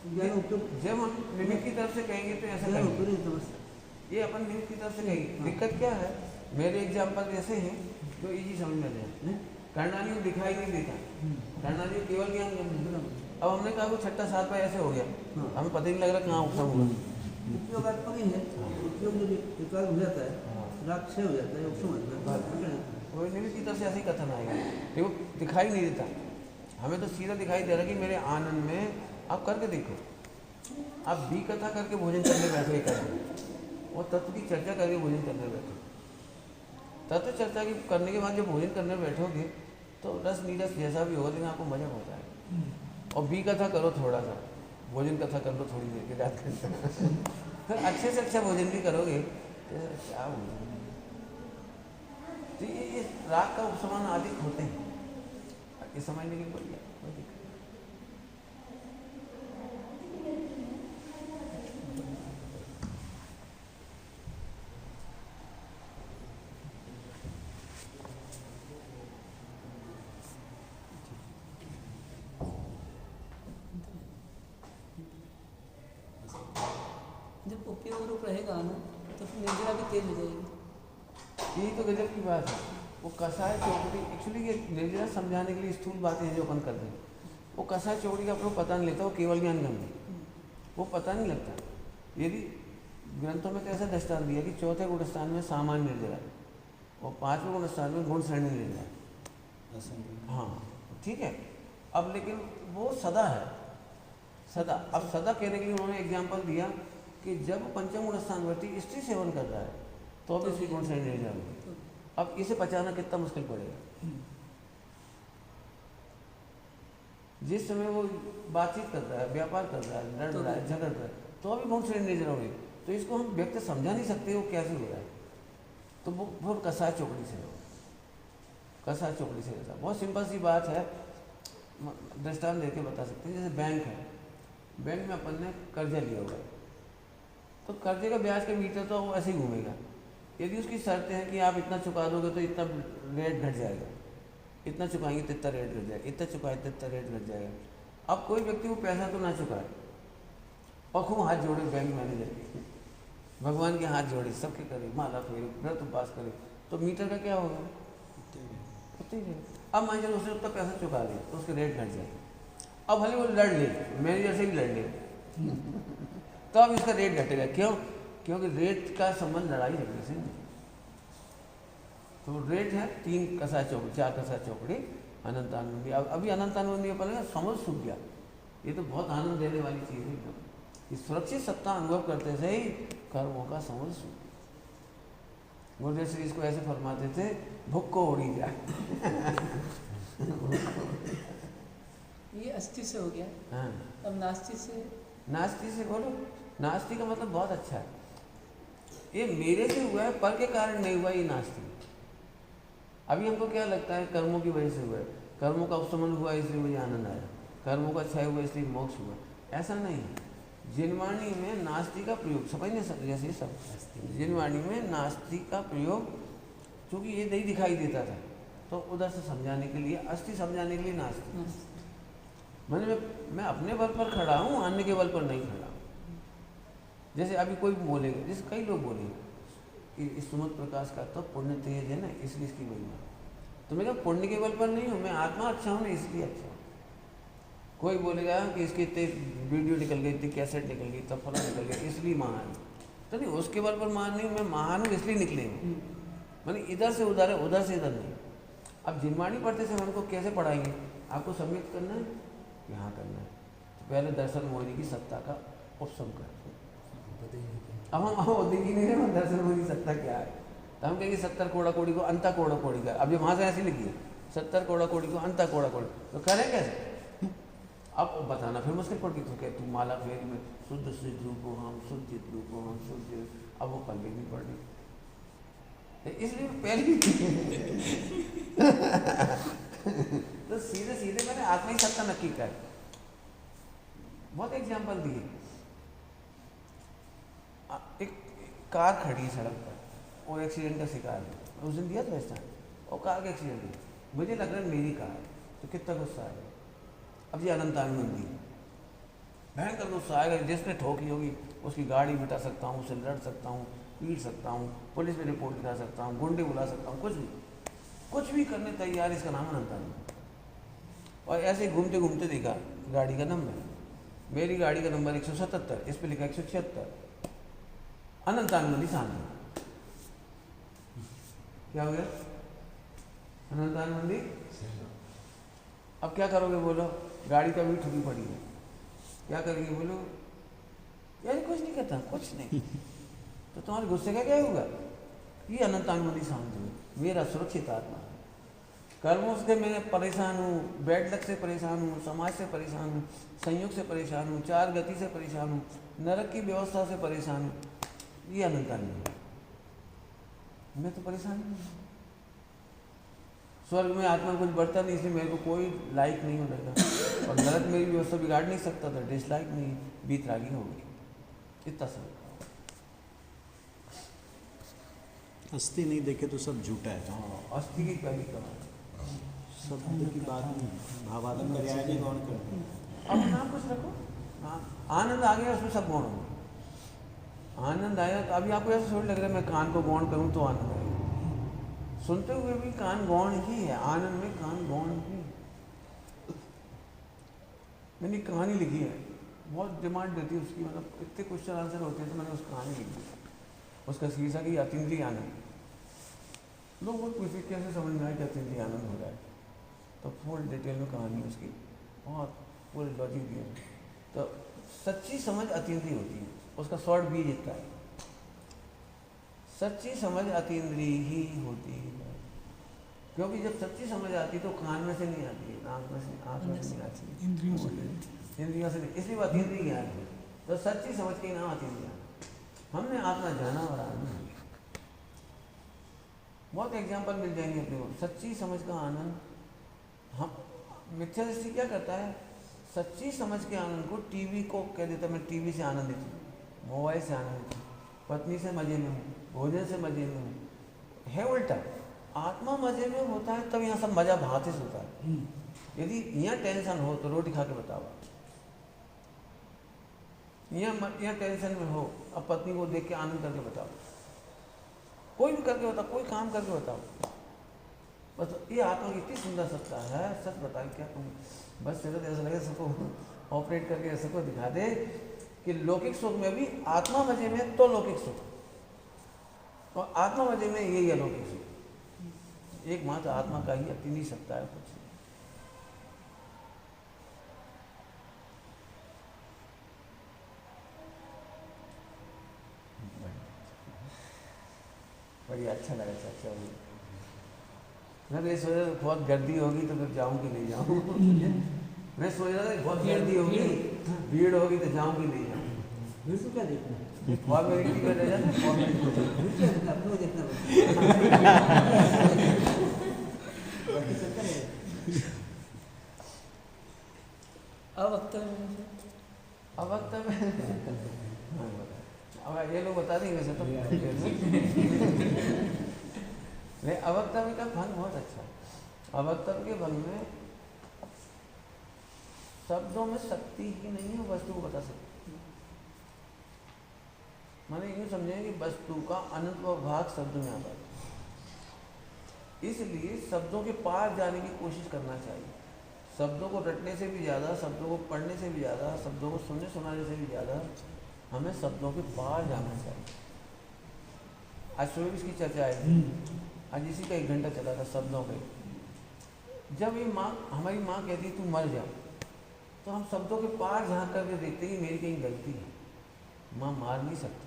ज्ञान उपयोग जब हम निमित्त की तरफ से कहेंगे तो ऐसा ज्ञान कहेंगे, उपयोग तो बस ये अपन निमित्त की तरफ से कहेंगे। दिक्कत क्या है, मेरे एग्जाम्पल ऐसे हैं जो इजी समझ में आते हैं। कर्णाली को दिखाई नहीं देता, कर्णाली केवल ज्ञान गम्य। अब हमने कहा वो छठा सात बार ऐसे हो गया, हमें पता ही नहीं लग रहा कहाँ उपसम हुआ। उपयोगात्मक ही है, उपयोग जब विकार हो जाता है, राग क्षय हो जाता है, उपशम हो जाता है। वो निमित्त की तरफ से ऐसे ही कथन आएगा, देखो दिखाई नहीं देता, हमें तो सीधा दिखाई दे रहा कि मेरे आनंद में आप करके देखो। आप बी कथा करके भोजन करने बैठे करें, और तत्व की चर्चा करके भोजन करने बैठो। तत्व चर्चा की करने के बाद जब भोजन करने बैठोगे तो रस नीरस जैसा भी होगा लेकिन आपको मजा होता है। और बी कथा करो, थोड़ा सा भोजन कथा कर लो थोड़ी देर के रात के, फिर अच्छे से अच्छा भोजन भी करोगे तो क्या होगा। तो ये राग का उपशमन आदि होते हैं, ये समझने की बढ़िया। जब उपयोग रूप रहेगा ना तो फिर निर्जरा भी तेज हो जाएगी। यही तो गजब की बात है। वो कसाय चौकड़ी, एक्चुअली ये निर्जरा समझाने के लिए स्थूल बातें हैं जो अपन करते हैं। वो कसाय चौकड़ी का आपको पता नहीं लगता, वो केवल ज्ञान गम्य, वो पता नहीं लगता। यदि ग्रंथों में तो ऐसा दृष्टांत दिया कि चौथे गुणस्थान में सामान्य निर्जरा और पांचवें गुणस्थान में गुण श्रेणी निर्जरा। हाँ ठीक है। अब लेकिन वो सदा है, सदा। अब सदा कहने के लिए उन्होंने एग्जाम्पल दिया कि जब पंचम गुणस्थानवर्ती स्त्री सेवन कर रहा है तो अब इसकी गुण श्रेणी निर्जरा होगी। अब इसे बचाना कितना मुश्किल पड़ेगा। जिस समय वो बातचीत कर रहा है, व्यापार कर रहा है, लड़ रहा है, झगड़ रहा है, तो अभी गुण श्रेणी निर्जरा होगी। तो इसको हम व्यक्त समझा नहीं सकते वो कैसे हो रहा है। तो वो कसाय चौकड़ी से हो, कसाय चौकड़ी से रहता। बहुत सिंपल सी बात है, दृष्टांत देके बता सकते हैं। जैसे बैंक है, बैंक में अपन ने कर्जा लिया हुआ है, तो कर्जे का ब्याज का मीटर तो वो ऐसे ही घूमेगा। यदि उसकी शर्तें हैं कि आप इतना चुका दोगे तो इतना रेट घट जाएगा, इतना चुकाएंगे तो इतना रेट घट जाएगा, इतना चुकाए तो इतना रेट घट जाएगा। अब कोई व्यक्ति वो पैसा तो ना चुकाए और खूब हाथ जोड़े बैंक मैनेजर के, भगवान के हाथ जोड़े, सबके करे, माला फेरे, व्रत उपवास करे, तो मीटर का क्या होगा? अब मान लीजिए उसने उतना पैसा चुका लिया तो उसके रेट घट जाएगा। अब भले वो लड़ ले, मैनेजर से भी लड़ ले, तो अब इसका रेट घटेगा। क्यों? क्योंकि रेट का संबंध लड़ाई झगड़े से नहीं। तो रेट है 3 कसा चौकड़ी, 4 कसा चौकड़ी, अनंत आनंदी। अब अभी अनंत आनंदी पर समझ सूख गया। ये तो बहुत आनंद देने वाली चीज़ है एकदम। इस सुरक्षित सत्ता अनुभव करते से ही कर्मों का समझ सूख गया। गुरुदेव श्री इसको ऐसे फरमाते थे, भूख को उड़ी जाए। ये अस्थि से हो गया। हाँ, अब नास्ति से, नास्ति से बोलो। नास्ति का मतलब बहुत अच्छा है। ये मेरे से हुआ है, पर के कारण नहीं हुआ, ये नास्ति। अभी हमको क्या लगता है कर्मों की वजह से हुआ है, कर्मों का उपशमन हुआ इसलिए मुझे आनंद आया। कर्मों का क्षय हुआ इसलिए मोक्ष हुआ, ऐसा नहीं। जिनवाणी में नास्ति का प्रयोग, समझने जैसे सब जिनवाणी में नास्ति का प्रयोग, क्योंकि ये नहीं दिखाई देता था तो उधर से समझाने के लिए, अस्थि समझाने के लिए नास्ति। मैंने मैं अपने बल पर खड़ा हूँ, अन्य के बल पर नहीं खड़ा हूँ। जैसे अभी कोई बोलेगा, जैसे कई लोग बोलेंगे कि सुमत प्रकाश का तो पुण्य तेज है ना इसलिए इसकी महिमा, तो मैं कहा पुण्य के बल पर नहीं हूँ, मैं आत्मा अच्छा हूँ ना इसलिए अच्छा हूँ। कोई बोलेगा कि इसकी इतनी वीडियो निकल गई, इतनी कैसेट निकल गई, तब फला निकल गया इसलिए महान, तो नहीं उसके बल पर महान नहीं हूँ, मैं महान हूँ इसलिए निकले हूँ। मैंने इधर से उधर है, उधर से इधर नहीं। अब जिनवाणी पढ़ते समय उनको कैसे पढ़ाएंगे? आपको सम्मिलित करना है, यहाँ करना है, तो पहले दर्शन मोहिनी की सत्ता का उपसम कर। अब हम देखी नहीं रहे दर्शन मोहिनी सत्ता क्या है, तो हम कहेंगे 70 कोड़ा कोड़ी को अंता कोड़ा कोड़ी कर। अब जो वहाँ से ऐसी लिखी है 70 कोड़ा कोड़ी को अंता कोड़ा कोड़ी, तो करें कैसे? अब बताना फिर मुश्किल पड़ गई। तो क्या तू माला फेरी में शुद्ध सिद्ध रूपो हम, शुद्ध चित रूपो हम, शुद्ध, अब वो पल्ले नहीं पड़ रही, इसलिए पहले तो सीधे सीधे मैंने आत्मा ही सत्ता नक्की कर। बहुत एग्जाम्पल दिए। एक कार खड़ी है सड़क पर और एक्सीडेंट का शिकार है, उस दिन दिया था वैसा, और कार का एक्सीडेंट है, मुझे लग रहा है मेरी कार है, तो कितना गुस्सा आएगा। अब ये अनंत आनंदी भयंकर गुस्सा आएगा, जिसने ठोकी होगी उसकी गाड़ी मिटा सकता हूँ, उसे लड़ सकता हूँ, पीट सकता हूँ, पुलिस में रिपोर्ट लिखा सकता हूँ, गुंडे बुला सकता हूँ, कुछ भी करने तैयार, इसका नाम अनंत आनंद। और ऐसे ही घूमते घूमते देखा गाड़ी का नंबर, मेरी गाड़ी का नंबर 177, इस पर लिखा 176, अनंत आनंदी सामने। क्या हो गया? अनंत आनंदी। अब क्या करोगे बोलो? गाड़ी का भी ठुकी पड़ी है, क्या करेंगे बोलो? यार कुछ नहीं करता, कुछ नहीं, तो तुम्हारे गुस्से का क्या होगा? ये अनंत आनंदी शांत है, मेरा सुरक्षित आत्मा है। कर्मों से मैं परेशान हूँ, बैड लक से परेशान हूँ, समाज से परेशान हूँ, संयोग से परेशान हूँ, चार गति से परेशान हूँ, नरक की व्यवस्था से परेशान हूँ, ये अनंत आनंद। मैं तो परेशान नहीं। स्वर्ग में आत्मा कुछ बढ़ता नहीं, इसलिए मेरे को कोई लाइक नहीं होगा, और नरक मेरी व्यवस्था बिगाड़ नहीं सकता था, डिसलाइक नहीं, बीतरागी हो गई। इतना सब अस्थि नहीं देखे तो सब झूठा है। हाँ, अस्थि की पहली कमाल, शब्द की बात नहीं, भावात्मक पर्याय गौण करते हैं। अब नाम कुछ रखो, आनंद आ गया उसमें सब गौण हो। आनंद आया तो अभी आपको ऐसा थोड़ी लग रहा है मैं कान को गौण करूँ तो आनंद आएगा। सुनते हुए भी कान गौण ही है, आनंद में कान गौण ही। मैंने कहानी लिखी है, बहुत डिमांड देती है उसकी, मतलब इतने क्वेश्चन आंसर होते हैं, तो मैंने उस कहानी लिख दी। उसका शीर्षक ही अतीन्द्रिय आनंद। लोग बहुत पूछते कैसे समझ में आए कि अतीन्द्रिय आनंद हो रहा है, तो फुल डिटेल में कहानी उसकी, बहुत फुल लॉजिक दिया। तो सच्ची समझ अतीन्द्रिय होती है, उसका शॉर्ट बीज इतना है, सच्ची समझ अतीन्द्रिय ही होती है। क्योंकि जब सच्ची समझ आती तो कान में से नहीं आती है, आँख में से नहीं आती, इंद्रियों से नहीं, इसलिए वो अतीन्द्रिय ज्ञान है। तो सच्ची समझ के नाम अतीन्द्रिय। हमने आत्मा जाना और आनंद। बहुत एग्जाम्पल मिल जाएंगे अपने को। सच्ची समझ का आनंद, हम मिथ्या दृष्टि क्या करता है, सच्ची समझ के आनंद को टीवी को कह देता मैं टीवी से आनंदित हूँ, मोबाइल से आनंदित हूँ, पत्नी से मजे में हूँ, भोजन से मजे में हूँ। है उल्टा, आत्मा मजे में होता है तब यहाँ सब मजा भाते से होता है। यदि यहाँ टेंशन हो तो रोटी खा के बताओ, यहाँ टेंशन में हो अब पत्नी को देख के आनंद करके बताओ, कोई भी करके बताओ, कोई काम करके बताओ। बस ये आत्मा की इतनी सुंदर सत्ता है, सच बताए क्या तुम, बस चलो ऐसा लगे सबको ऑपरेट करके सबको दिखा दे कि लौकिक सुख में भी आत्मा मजे में तो लौकिक सुख, और आत्मा मजे में यही अलौकिक सुख। एकमात्र आत्मा का ही अपनी नहीं सकता है कुछ। बड़ी अच्छा लगा चर्चा हुई। मैं तो ये सोच रहा था बहुत गर्दी होगी तो फिर जाऊँ कि नहीं जाऊँ। मैं सोच रहा था बहुत गर्दी होगी, भीड़ होगी तो जाऊँ कि नहीं जाऊँ। भीड़ तो क्या देखना, बहुत मेरी टिकट ले जाते, बहुत अवक्तव्य में से अवक्तव्य हाँ, अब ये लोग बता देंगे वैसे तो नहीं, अवक्तव्य का भंग बहुत अच्छा है। अवक्तव्य के भंग में शब्दों में शक्ति ही नहीं है, वस्तु को बता सकते। माने यूँ समझें कि वस्तु का अनंत भाग शब्द में आता है, इसलिए शब्दों के पार जाने की कोशिश करना चाहिए। शब्दों को रटने से भी ज़्यादा, शब्दों को पढ़ने से भी ज़्यादा, शब्दों को सुनने सुनाने से भी ज़्यादा हमें शब्दों के पार जाना चाहिए। आज सुबह इसकी चर्चा आई थी, आज इसी का 1 घंटा चला था शब्दों पे। जब ये माँ, हमारी माँ कहती तू मर जा, तो हम शब्दों के पार झाँक करके देखते कि मेरी कहीं गलती है, माँ मार नहीं सकती।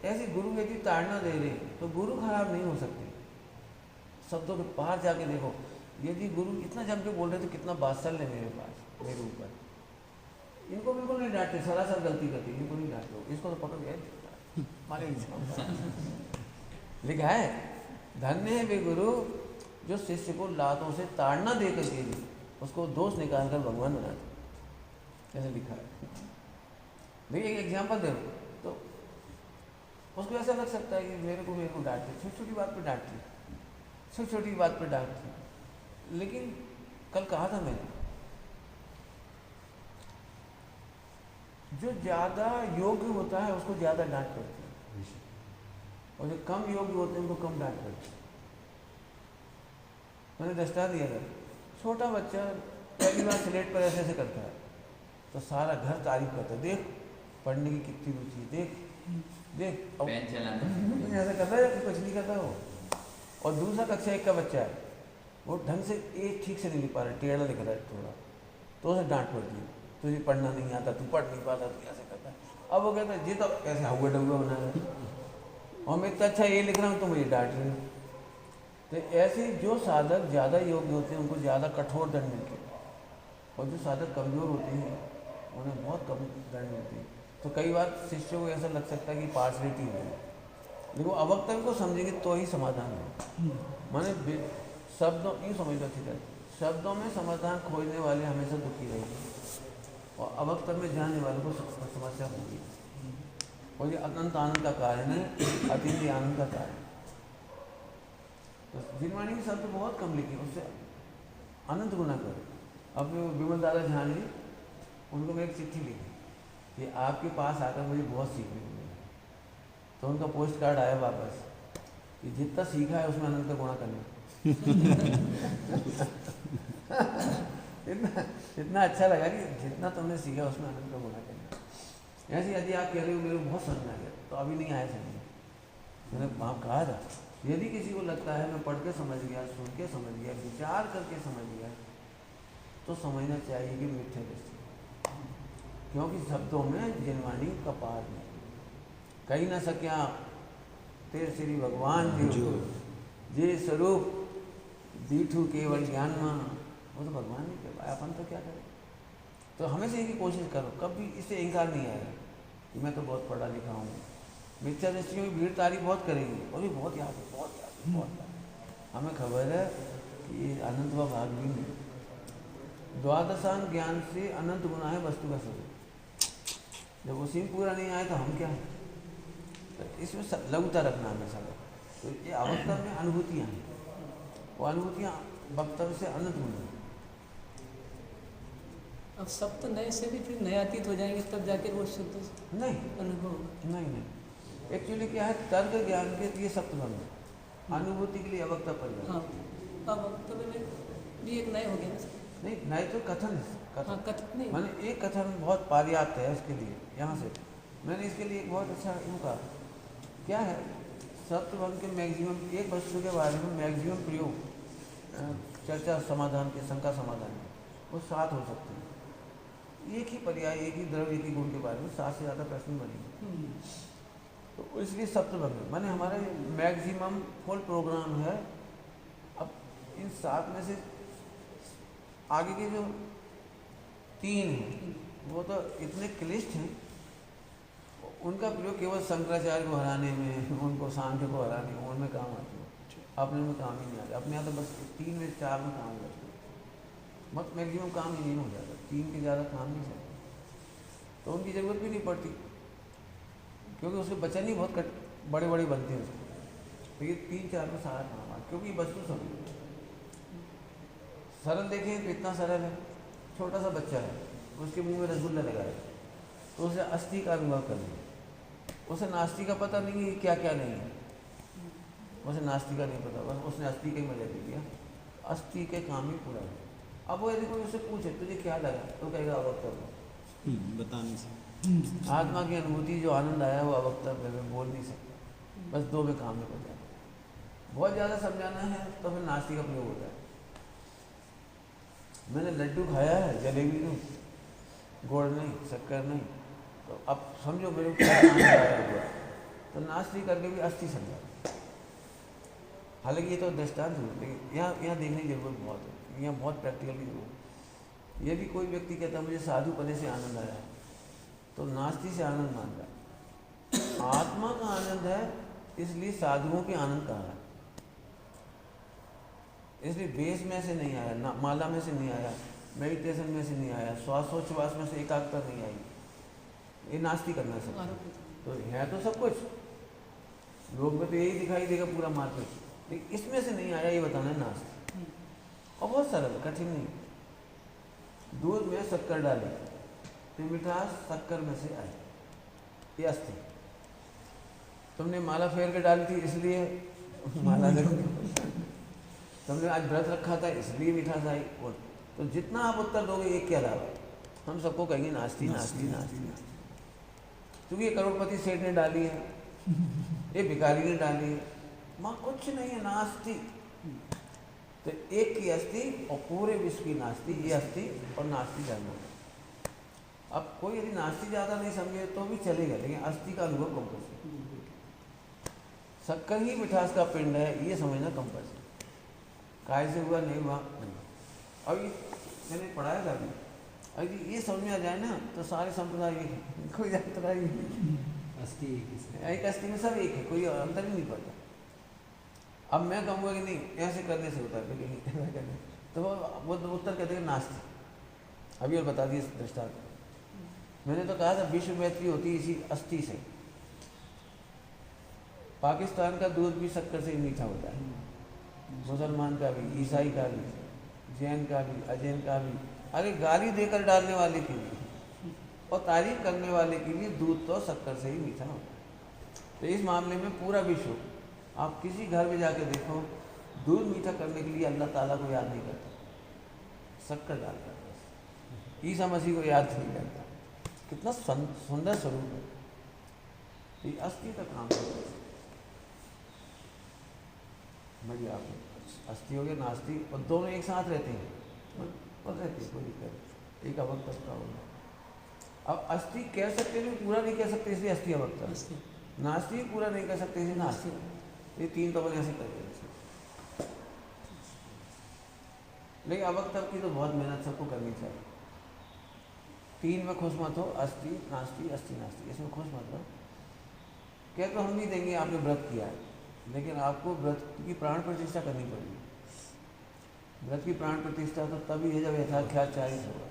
ऐसे गुरु यदि ताड़ना दे रहे तो गुरु खराब नहीं हो सकते। शब्दों के पार जाके देखो, यदि गुरु इतना जम के बोल रहे तो कितना बात्सल्य है मेरे पास, मेरे ऊपर। इनको बिल्कुल नहीं डांटते, सरासर गलती करती, इनको नहीं डांटो, इसको तो पकड़ गए मारे। लिखा है धन्य है वे गुरु जो शिष्य को लातों से ताड़ना दे करके भी उसको दोष निकाल कर भगवान बनाते, ऐसे लिखा है। देखिए एक एग्जाम्पल दे तो उसको ऐसा लग सकता है कि मेरे को डांटते, छोटी छोटी बात पे डांटती, छोटी छोटी बात पे डांटती। लेकिन कल कहा था मैंने, जो ज़्यादा योग्य होता है उसको ज़्यादा डांट पड़ती है, और जो कम योग्य होते हैं उनको कम डांट पड़ती है। मैंने दृष्टांत दिया था, छोटा बच्चा पहली बार स्लेट पर ऐसे करता है तो सारा घर तारीफ करता है, देख पढ़ने की कितनी रुचि, देख देख पेन चलाना ऐसा करता है, कुछ नहीं करता वो। और दूसरा कक्षा 1 का बच्चा है, वो ढंग से एक ठीक से नहीं लिख पा रहा, टेढ़ा लिख रहा है थोड़ा, तो उसे डांट पड़ती है, तुझे पढ़ना नहीं आता, तू पढ़ नहीं पाता, तू ऐसे करता है। अब वो कहता है जी तो कैसे हुआ डुआ बना रहा है, और मैं इतना अच्छा ये लिख रहा हूँ तो मुझे डांट रही हूँ। तो ऐसे जो साधक ज़्यादा योग्य होते हैं उनको ज़्यादा कठोर दंड मिलते हैं, और जो साधक कमज़ोर होते हैं उन्हें बहुत कम दंड मिलते हैं। तो कई बार शिष्यों को ऐसा लग सकता है कि पार्शलिटी हो गई, लेकिन अवक्तव्य को समझेंगे तो ही समाधान है। माने शब्दों, यूँ समझ लो ठीक है, शब्दों में समाधान खोजने वाले हमेशा दुखी रहेंगे, और अवक्तव्य में जाने वालों को समस्या होगी। और ये अनंत आनंद का कारण है, अतीन्द्रिय आनंद का कारण। तो जिनवाणी के शब्द बहुत कम लिखे, उससे अनंत गुना करो। अब विमल दादा झा जी, उनको मैं एक चिट्ठी लिखी कि आपके पास आकर मुझे बहुत सीखने को मिला। तो उनका पोस्ट कार्ड आया वापस कि जितना सीखा है उसमें अनंत का गुणा करना। इतना अच्छा लगा कि जितना तुमने सीखा उसमें अनंत का गुणा करना। ऐसे यदि आप कह रहे हो मेरे को बहुत समझ आ गया, तो अभी नहीं आया समझ। मैंने वहाँ कहा था, यदि किसी को लगता है मैं पढ़ के समझ गया, सुन के समझ गया, विचार करके समझ गया, तो समझना चाहिए कि मिथ्या दृष्टि, क्योंकि शब्दों में जिनवाणी का पार नहीं। कही ना सक्या तेरे श्री भगवान जो जे स्वरूप दीठू केवल ज्ञान मां, वो तो भगवान ने कहा, अपन तो क्या करें। तो हमेशा इनकी कोशिश करो, कभी इससे इनकार नहीं आएगा कि मैं तो बहुत पढ़ा लिखा हूँ। मिथ्या दृष्टियों में भीड़ तारीफ बहुत करेंगी, और भी बहुत याद है, बहुत याद है, बहुत याद है। हमें खबर है कि ये अनंत व भाग भी नहीं, द्वादशांग ज्ञान से अनंत गुना है वस्तु का स्वरूप। जब उसी में पूरा नहीं आया तो हम क्या है। तो इसमें लघुता रखना हमेशा। तो ये अवक्तव्य में अनुभूतियाँ हैं, वो अनुभूतियाँ वक्तव्य से अनंत गुना है। अब सब तो नए से भी फिर नयातीत हो जाएंगे, तब जाके वो शुद्ध नहीं अनुभव। नहीं, एक्चुअली क्या है, तर्क ज्ञान के ये सप्तभंग है, अनुभूति के लिए अवक्तव्य पर। हाँ, अब वक्तव्य में भी एक नए हो गया ना। नहीं, नए तो कथन है, हाँ, कथन नहीं, मैंने एक कथन बहुत पर्याप्त है इसके लिए। यहाँ से मैंने इसके लिए एक बहुत अच्छा यूँ कहा, क्या है, सप्तभंग के मैक्सिमम एक वस्तु के बारे में मैक्सिमम प्रयोग चर्चा समाधान के, शंका समाधान वो 7 हो सकते हैं। एक ही पर्याय, एक ही द्रव्य, एक ही गुण के बारे में 7 से ज़्यादा प्रश्न बनेंगे। तो इसलिए सप्तभंग माने हमारे मैक्सिमम फुल प्रोग्राम है। अब इन 7 में से आगे के जो 3 हैं वो तो इतने क्लिष्ट हैं, उनका प्रयोग केवल शंकराचार्य को हराने में, उनको सांख्य को हराने में, उनमें काम आते हैं, अपने में काम ही नहीं आते। अपने यहाँ तो बस 3 में 4 में काम करते हैं। मत मैक्सिमम काम ही नहीं हो जाता, 3 के ज़्यादा काम नहीं सकते, तो उनकी ज़रूरत भी नहीं पड़ती, क्योंकि उसके वचन ही बहुत बड़े बड़े बनते हैं उसको। तो ये 3-4 में सारा काम है, क्योंकि वस्तु समझ सरल देखें तो इतना सरल है, छोटा सा बच्चा है, उसके मुंह में रसगुल्ला लगा है, तो उसे अस्थि का अनुभव कर लिया, उसे नास्ति का पता नहीं है क्या क्या नहीं है, उसे नास्ति का नहीं पता, बस उसने अस्थि के मजा दे दिया, अस्थि के काम ही पूरा है। अब वो यदि कोई उससे पूछे तुझे क्या लगा, तो कहेगा अवक्तव्य, बताने से आत्मा की अनुभूति जो आनंद आया वो अवक्तव्य में बोल नहीं सकते, बस 2 में काम में पड़ जाए। बहुत ज़्यादा समझाना है तो फिर नास्ति का प्रयोग होता है। मैंने लड्डू खाया है, जलेबी नहीं, गुड़ नहीं, शक्कर नहीं, तो अब समझो मेरे को क्या आनंद आया हुआ, तो नास्ति करके भी अस्थि समझा। हालांकि ये तो दृष्टांत हुआ, लेकिन यहाँ देखने की जरूरत बहुत है, यहाँ बहुत प्रैक्टिकल की जरूरत है। यदि कोई व्यक्ति कहता है मुझे साधु पने से आनंद आया है, तो नास्ति से आनंद मान रहा है। आत्मा का आनंद है, इसलिए साधुओं के आनंद कहा है, इसलिए वेश में से नहीं आया, ना माला में से नहीं आया, मेडिटेशन में से नहीं आया, श्वासोच्छ्वास में से एकाग्रता नहीं आई, ये नास्ति करना है सब। तो है तो सब कुछ, लोग में तो यही दिखाई देगा पूरा मार्केट, लेकिन इसमें से नहीं आया, ये बताना है नास्ति। और बहुत सरल, कठिन नहीं। दूध में शक्कर डाली तो मिठास शक्कर में से आई, ये अस्थि। तुमने माला फेर के डाली थी इसलिए माला तुमने आज व्रत रखा था इसलिए मिठास आई। और तो जितना आप उत्तर दोगे एक के अलावा हम सबको कहेंगे नास्ति नास्ति नास्ति नास्ति, क्योंकि ये करोड़पति सेठ ने डाली है, ये भिखारी ने डाली है, माँ कुछ नहीं है, नास्ति। तो एक की अस्थि और पूरे विश्व की नास्ति, ये अस्थि और नास्ति जानना। अब कोई यदि नास्ति ज़्यादा नहीं समझे तो भी चलेगा, लेकिन अस्थि का अनुभव कंपल्सरी। शक्कर ही मिठास का पिंड है, ये समझना कंपल्सरी। काय से हुआ नहीं हुआ नहीं। अब ये मैंने पढ़ाया था अभी, अगर ये समझ में आ जाए ना तो सारे संप्रदाय एक है, कोई अंतराय नहीं, अस्थि एक अस्थि में सब एक है, कोई अंतर ही नहीं पड़ता। अब मैं कहूँगा कि नहीं ऐसे करने से होता है, लेकिन तो वो उत्तर कहते हैं नास्ति। अभी और बता दिए दृष्टांत, मैंने तो कहा था विश्व मैत्री होती है इसी अस्थि से। पाकिस्तान का दूध भी शक्कर से ही मीठा होता है, मुसलमान का भी, ईसाई का भी, जैन का भी, अजैन का भी। अरे गाली देकर डालने वाले के लिए और तारीफ करने वाले के लिए दूध तो शक्कर से ही मीठा होता है। तो इस मामले में पूरा विश्व, आप किसी घर में जाके देखो, दूध मीठा करने के लिए अल्लाह ताला को याद नहीं करता, शक्कर डालता है। ईसा मसीह को याद नहीं करता। कितना सुंदर स्वरूप है। ये अस्थि का काम है। बढ़िया, आप अस्थि हो गया नास्ति, और दोनों एक साथ रहते हैं और रहते हैं, कोई दिक्कत, एक अवक्तव्य का होगा। अब अस्थि कह सकते हैं, पूरा नहीं कह सकते इसलिए अस्थि अवक्तव्य, नास्ति पूरा नहीं कह सकते इसलिए नास्ति। ये 3 तो बने ऐसे करते हैं। लेकिन अवक्तव्य की तो बहुत मेहनत सबको करनी चाहिए। 3 में खुश मत हो, अस्थि नास्ति अस्थि नास्ति, इसमें खुश मत हो। क्या तो हम नहीं देंगे, आपने व्रत किया है, लेकिन आपको व्रत की प्राण प्रतिष्ठा करनी पड़ेगी। व्रत की प्राण प्रतिष्ठा तो तभी है जब यथाख्याचारित होगा।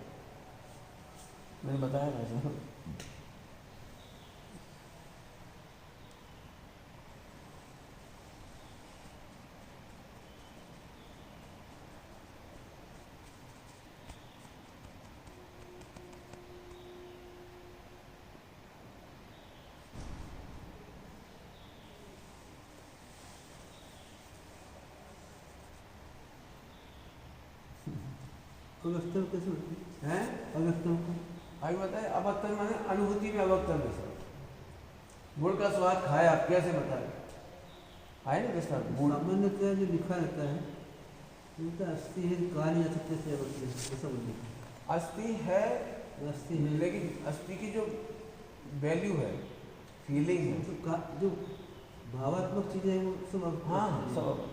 मैंने बताया ना। अवक्तव्य कैसे होती है? अवक्तव्य को अभी बताए, अवक्तव्य माने अनुभूति में अवक्तव्य से। गुड़ का स्वाद खाया, कैसे बताए? आए ना किस तरह गुड़ सामान्यतः जो लिखा रहता है उनका अस्थि है, कहा नहीं जा सकते थे अवक्तव्य, ऐसा बोलते हैं। अस्थि है, अस्थि है, लेकिन अस्थि की जो वैल्यू है, फीलिंग है, जो भावात्मक चीजें हैं वो सब हाँ सब।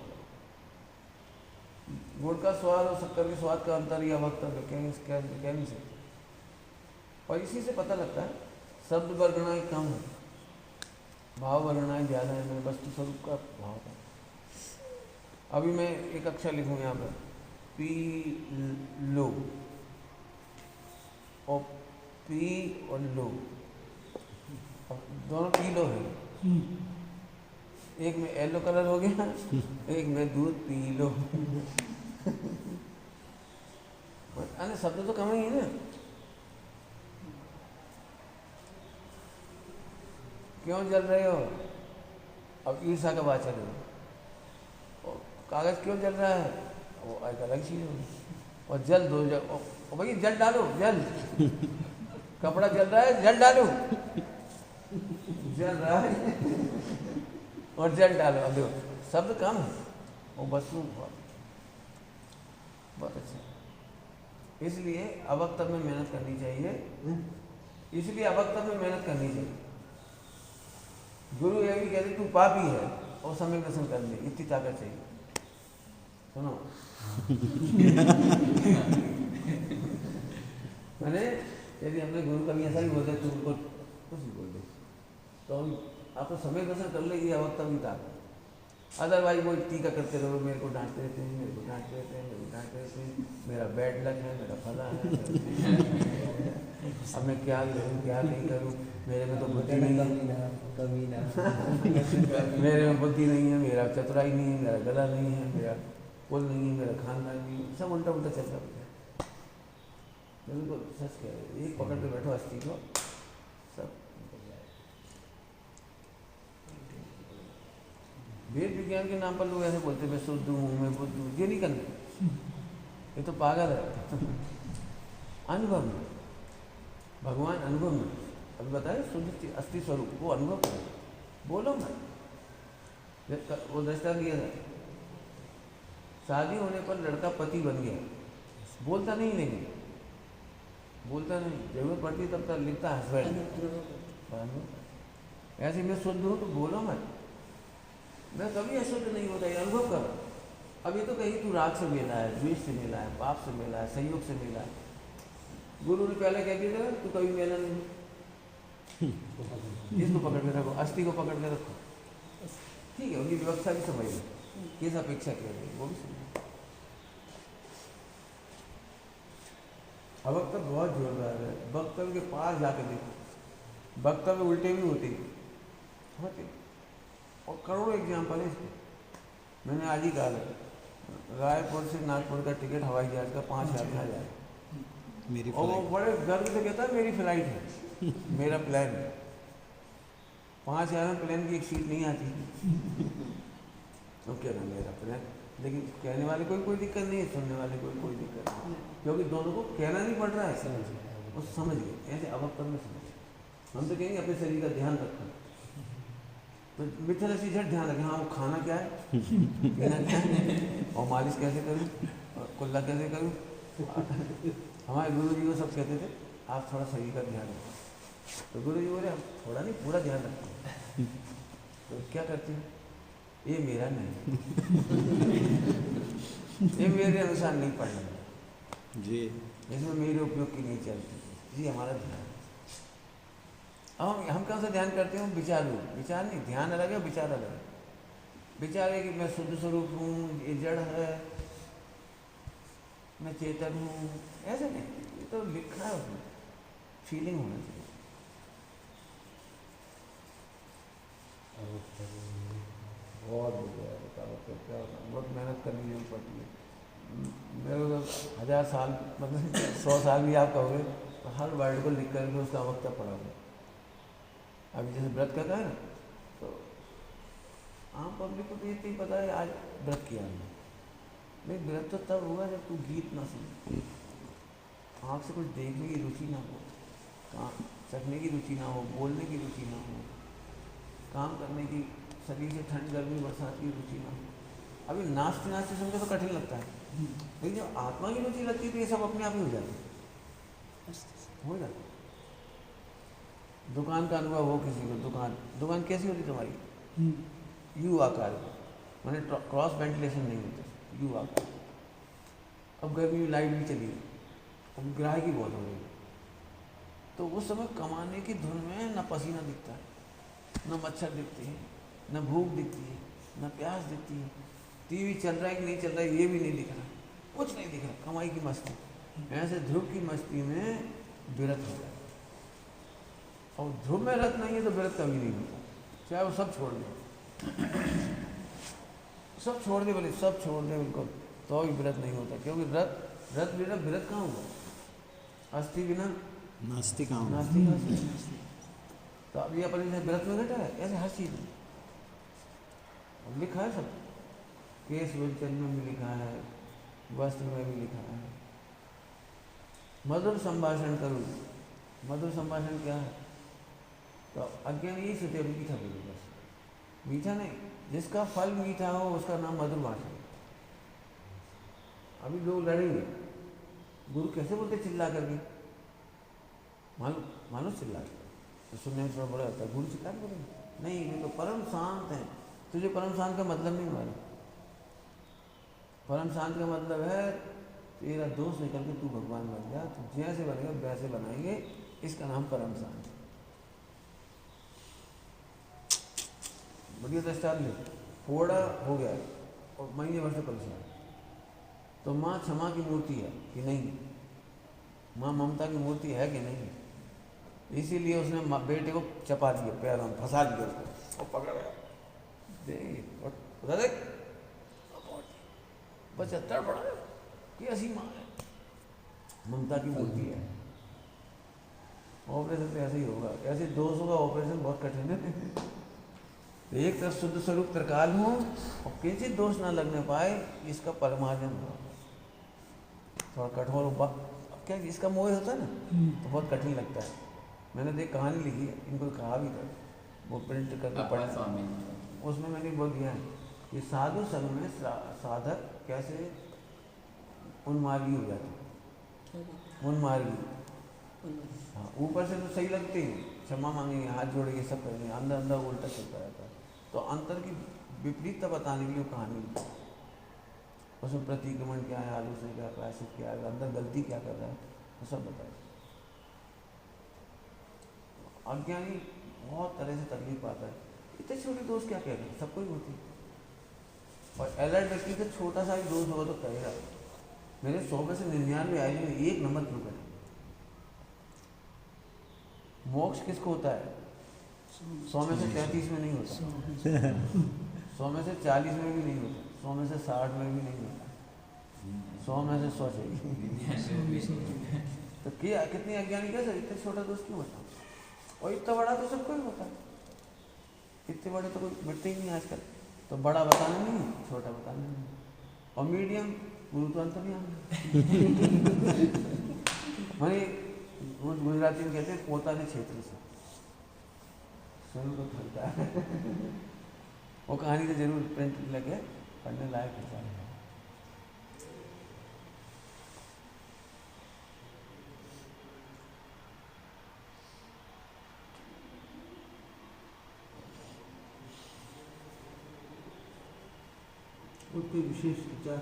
गुड़ का स्वाद और शक्कर के स्वाद का अंतर या वक्तव्य कह नहीं सकते। और इसी से पता लगता है शब्द वर्णनाएं कम है, भाव वर्णनाएं ज़्यादा है, मेरे वस्तु स्वरूप का भाव है। अभी मैं एक अक्षर लिखूँ यहाँ पर, पी लो और पी और लो, अब दोनों पी लो है। एक में येलो कलर हो गया, एक में दूध पी लो। अन्य शब्द तो कम ही है ना। क्यों जल रहे हो? अब ईर्षा का बात चल रही है। और कागज क्यों जल रहा है? वो एक अलग चीज होगी। और जल दो जल, और भाई जल डालो, जल कपड़ा जल रहा है, जल डालो, जल रहा है और जल डालो। अब देखो शब्द कम है और वस्तु बहुत अच्छा। इसलिए अवक्तव्य में मेहनत करनी चाहिए, इसलिए अवक्तव्य में मेहनत करनी चाहिए। गुरु ये भी कहते तू पापी है और समय दर्शन कर ले, इतनी ताकत चाहिए। सुनो मैंने यदि अपने गुरु कभी ऐसा ही बोलते तू उनको कुछ भी बोल दे तो आप तो समय दर्शन कर ले, ये अवक्तव्य ताकत। अदरवाइज वो टीका करते रहो, मेरे को डांटते रहते हैं, मेरे को डांटते रहते हैं, मेरे को डांटते रहते हैं, मेरा बैड लक है, मेरा फला है, अब मैं क्या करूँ क्या नहीं करूँ, मेरे में तो बुद्धि नहीं है, मेरे में बुद्धि नहीं है, मेरा चतुराई नहीं है, मेरा गला नहीं है, मेरा कुल नहीं है, मेरा खानदान नहीं है, सब उल्टा उल्टा चल रहा है। बिल्कुल सच कह रहे, एक पकड़ के बैठो अस्थि को, सब वेद विज्ञान के नाम पर लोग ऐसे बोलते मैं शुद्ध हूँ, मैं बुद्ध हूँ। ये नहीं करना, ये तो पागल है। अनुभव में भगवान, अनुभव में अभी बताए शुद्ध अस्थि स्वरूप वो अनुभव करो, बोलो मत। वो दृष्टा दिया था, शादी होने पर लड़का पति बन गया, बोलता नहीं, लेकिन बोलता नहीं, जरूरत पड़ती तब तक लिखता हस्बैंड। ऐसे मैं शुद्ध हूँ तो बोलो मत, मैं कभी अशुद्ध नहीं होता, ये अनुभव करो। अब ये तो कहीं तू राग से मिला है, द्वेष से मिला है, पाप से मिला है, संयोग से मिला है। गुरु ने पहले कह दिया था तू कभी मिला नहीं, इसको पकड़ के रखो, अस्थि को पकड़ के रखो। ठीक है, उनकी व्यवस्था भी समझ लो, किस अपेक्षा कर रही है वो भी समझ। अवक्तव्य बहुत जोरदार है, वक्तव्य के पार जाके देखो, वक्तव्य उल्टे भी होते और करोड़ों एग्जाम्पल है इसके। मैंने आज ही कहा रायपुर से नागपुर का टिकट हवाई जहाज का 5,000 का जाए, और वो बड़े गर्व से कहता है मेरी फ्लाइट है, मेरा प्लान है। 5,000 में प्लेन की एक सीट नहीं आती तो कहना मेरा प्लान, लेकिन कहने वाले कोई दिक्कत नहीं है, सुनने वाले कोई दिक्कत नहीं, क्योंकि दोनों को कहना नहीं पड़ रहा है, वो समझ गए। ऐसे अवक्तव्य में समझ, हम तो कहेंगे अपने शरीर का ध्यान रखना, तो मिथ्या से झट ध्यान रखें। हाँ वो खाना क्या है, पीना क्या है, और मालिश कैसे करूँ, और कुल्ला कैसे करूँ। हमारे गुरु जी वो सब कहते थे आप थोड़ा शरीर का ध्यान रखें, तो गुरु जी बोले थोड़ा नहीं पूरा ध्यान रखते। तो क्या करते हैं, ये मेरा नहीं, ये मेरे अनुसार नहीं पढ़ना जी, इसमें मेरे उपयोग की नहीं चलती जी, हमारा ध्यान। अब हम कौन सा ध्यान करते हैं, विचार नहीं, ध्यान अलग है, विचार अलग है। विचार है कि मैं शुद्ध स्वरूप हूँ, ये जड़ है, मैं चेतन हूँ, ऐसे नहीं, ये तो लिखा है उसमें, फीलिंग होना चाहिए। बहुत मेहनत करनी पड़ती है। मेरे को 1000 साल मतलब 100 साल भी आप कहोगे तो हर वर्ड को लिख करके उसका वक्त पड़ा हुआ। अभी जैसे व्रत करता है ना, तो आम पब्लिक को तो इतना ही पता है आज व्रत किया हमने, लेकिन व्रत तो तब हुआ जब तू गीत ना सुन, आँख से कुछ देखने की रुचि ना हो, चखने की रुचि ना हो, बोलने की रुचि ना हो, काम करने की, शरीर से ठंड गर्मी बरसात की रुचि ना हो। अभी नाचते नाचते समझो तो कठिन लगता है, लेकिन जब आत्मा की रुचि लगती है तो ये सब अपने आप ही हो जाता है। दुकान का अनुभव हो किसी को, दुकान कैसी होती तुम्हारी, यू आकार, मैंने क्रॉस वेंटिलेशन नहीं होता, यू आकार। अब गर्मी में लाइट भी चली गई, अब ग्राहकी बहुत हो रही, तो उस समय कमाने की धुन में न पसीना दिखता है, न मच्छर दिखते हैं, न भूख दिखती है, न प्यास दिखती है, टीवी चल रहा है कि नहीं चल रहा है ये भी नहीं दिख रहा, कुछ नहीं दिख रहा, कमाई की मस्ती। ऐसे ध्रुव की मस्ती में विरत हो जाए, और ध्रुव में रत नहीं है तो विरत कभी नहीं होता, चाहे वो सब छोड़ दे, सब छोड़ दे, बोले सब छोड़ दे बिल्कुल, तो भी विरत नहीं होता। क्योंकि रत बिना विरत कहाँ हुआ, अस्थि बिना नास्ति कहाँ नास्ति कहाँ से? तो अब ये अपने से विरत में घटा है, ऐसे हर चीज में अब लिखा है सब, केस विंचन में भी लिखा है, वस्त्र में भी लिखा है। मधुर संभाषण करूँ, मधुर संभाषण क्या है? तो अज्ञान यही सोचे मीठा बोलो, बस मीठा नहीं, जिसका फल मीठा हो उसका नाम मधुर भाषण। अभी लोग लड़ेंगे, गुरु कैसे बोलते चिल्ला करके, मानो चिल्ला कर, तो सुनने में थोड़ा बड़ा होता है, गुरु चिल्ला बोलेंगे नहीं, ये तो परम शांत है। तुझे परम शांत का मतलब नहीं मालूम। परम शांत का मतलब है तेरा दोष निकल के तू भगवान बन जा, तू जैसे बनेगा वैसे बनाएंगे, इसका नाम परम शांत है। बढ़िया दृष्टांत ले, फोड़ा हो गया और महीने भर से परेशान, तो माँ क्षमा की मूर्ति है कि नहीं, माँ ममता की मूर्ति है कि नहीं, इसीलिए उसने बेटे को चपा दिया, पैरों में फंसा दिया उसको और पकड़ा देख और उधर देख बच्चा तड़पड़ा कि ऐसी माँ है, ममता की मूर्ति है। ऑपरेशन तो ऐसे ही होगा, ऐसे दोषों का ऑपरेशन बहुत कठिन है। एक तरफ शुद्ध स्वरूप त्रिकाल हो और किंचित दोष ना लगने पाए, इसका परमार्जन हो थोड़ा कठोर। अब क्या इसका मोह होता है ना, तो बहुत कठिन लगता है। मैंने तो एक कहानी लिखी है, इनको कहा भी था, वो प्रिंट करके पढ़ा, उसमें मैंने वो दिया है कि साधु संग में साधक कैसे उन्मार्गी हो जाते, उन्मार्गी। हाँ, ऊपर से तो सही लगते हैं, क्षमा मांगेंगे, हाथ जोड़ेंगे, सब करेंगे, अंदर अंदर उल्टा चलता रहता है। तो अंतर की विपरीतता बताने के लिए कहानी लिखी, उसमें प्रतिक्रमण क्या है, आलू से क्या, प्रायश्चित क्या है, अंदर गलती क्या कर रहा है, वो सब बताया। अज्ञानी बहुत तरह से तकलीफ पाता है, इतने छोटे दोस्त क्या कह रहे हैं, सबको ही होती है। और अलर्ट व्यक्ति का छोटा सा भी दोस्त होगा तो कहेगा मेरे 100 में से 99 आए हैं, एक नंबर क्यों करें। मोक्ष किसको होता है? 100 में से 33 में नहीं होता, 100 में से 40 में भी नहीं होता, 100 में से 60 में भी नहीं होता, 100 में से 100 चाहिए। तो क्या कितनी अज्ञानी कैसे, इतने छोटा दोस्त क्यों होता? और इतना बड़ा तो सबको ही होता है, इतने बड़े तो कोई मिटते ही नहीं आजकल। तो बड़ा बताना नहीं, छोटा बताना नहीं, और मीडियम गुरु तो अंतर नहीं मानी गुजराती में कहते हैं पोता ने क्षेत्र से सुन को खुलता है। वो कहानी तो जरूर प्रिंट लगे, पढ़ने लायक होता है। और कोई विशेष विचार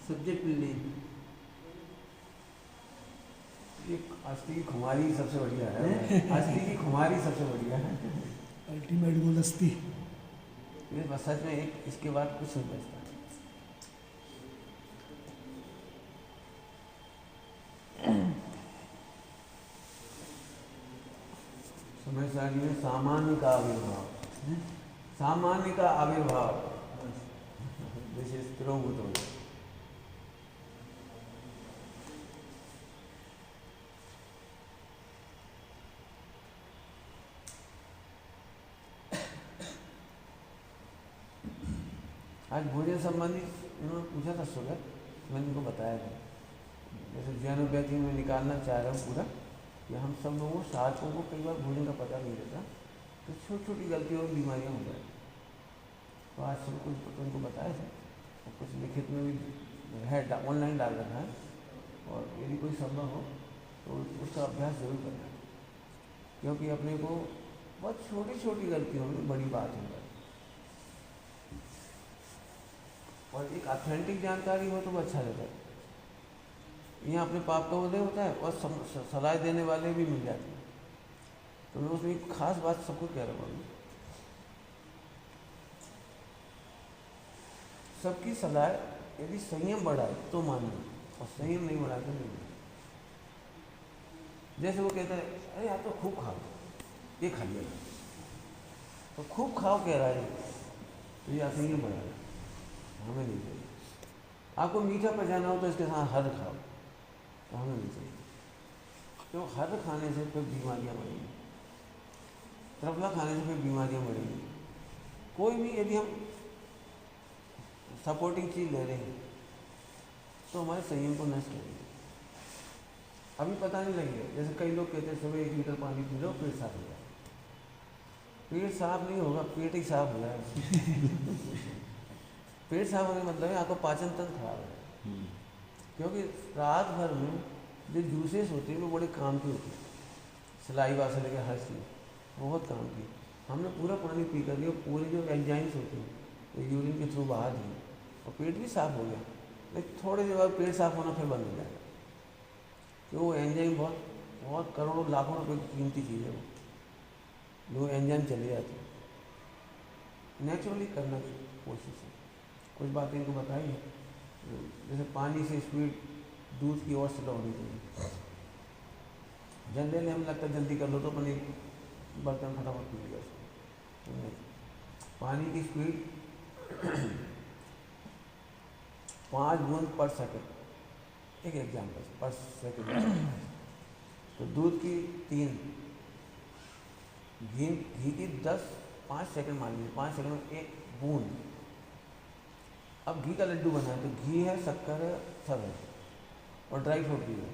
सब्जेक्ट में नहीं? ये अस्थि की खुमारी सबसे बढ़िया है, अस्थि की खुमारी सबसे बढ़िया है, अल्टीमेट गोल अस्थि। ये बस सच में एक, इसके बाद कुछ नहीं बचता। समय सारणी में सामान्य का आविर्भाव, सामान्य का आविर्भाव विशेष तिरोभूत हो गया। आज भोजन संबंधी इन्होंने पूछा था सुबह, मैंने इनको बताया था, जैसे जैनोपैथी में निकालना चाह रहा हूँ पूरा कि हम सब लोगों साधकों को कई बार भोजन का पता नहीं रहता, तो छोटी छोटी गलतियों में बीमारियाँ हो जाती। तो आज सब कुछ उनको बताया था, और कुछ लिखित में भी है, ऑनलाइन डाल रखा है, और यदि कोई संभव हो तो उसका अभ्यास जरूर करना, क्योंकि अपने को बहुत छोटी छोटी गलतियों में बड़ी बात हो जाती। और एक ऑथेंटिक जानकारी हो तो वो अच्छा रहता है। यहाँ अपने पाप का उदय होता है और सलाह देने वाले भी मिल जाते हैं। तो मैं उसमें एक खास बात सबको कह रहा हूँ, सबकी सलाह यदि संयम बढ़ा है तो मानना, और संयम नहीं बढ़ा तो नहीं। जैसे वो कहता है अरे आप तो खूब खाओ, ये खा लिया, तो खूब खाओ कह रहा है तो ये असंयम बढ़ा है, हमें नहीं चाहिए। आपको मीठा पचाना हो तो इसके साथ हद खाओ, तो हमें नहीं चाहिए, क्यों हद खाने से फिर बीमारियाँ बढ़ेंगी, तरफला खाने से फिर बीमारियाँ बढ़ेंगी। कोई भी यदि हम सपोर्टिंग चीज़ ले रहे हैं तो हमारे संयम को नष्ट करेंगे। अभी पता नहीं लगेगा, जैसे कई लोग कहते हैं सुबह 1 लीटर पानी पी लो पेट साफ हो जाए। पेट साफ नहीं होगा, पेट ही साफ हो जाएगा। पेट साफ होने का मतलब है आपका पाचन तंत्र खराब है, क्योंकि रात भर में जो जूसेस होते हैं वो बड़े काम की होती है, सलाइवा से लेकर हर चीज़ बहुत काम की। हमने पूरा पानी पी कर दिया, पूरे जो एंजाइम्स होते हैं वो यूरिन के थ्रू बहा दिए और पेट भी साफ हो गया, लेकिन थोड़े देर बाद पेट साफ होना फिर बंद हो जाएगा, क्योंकि वो एंजाइम बहुत बहुत करोड़ों लाखों रुपए की कीमती चीज़ है, वो एंजाइम चले जाते हैं। नेचुरली करने की कोशिश है। कुछ बातें इनको बताइए, जैसे पानी से स्पीड दूध की ओर से दौड़नी चाहिए। जनरली हमें लगता है जल्दी कर लो तो अपनी बर्तन फटाफट पी लिया उसको, नहीं। पानी की स्पीड 5 बूंद पर सेकंड, एक एग्जाम्पल पर सेकंड। तो दूध की 3, घी की 5 सेकंड मान लीजिए, 5 सेकंड में 1 बूंद। अब घी का लड्डू बना है तो घी है, शक्कर है, सब है और ड्राई फ्रूट भी है,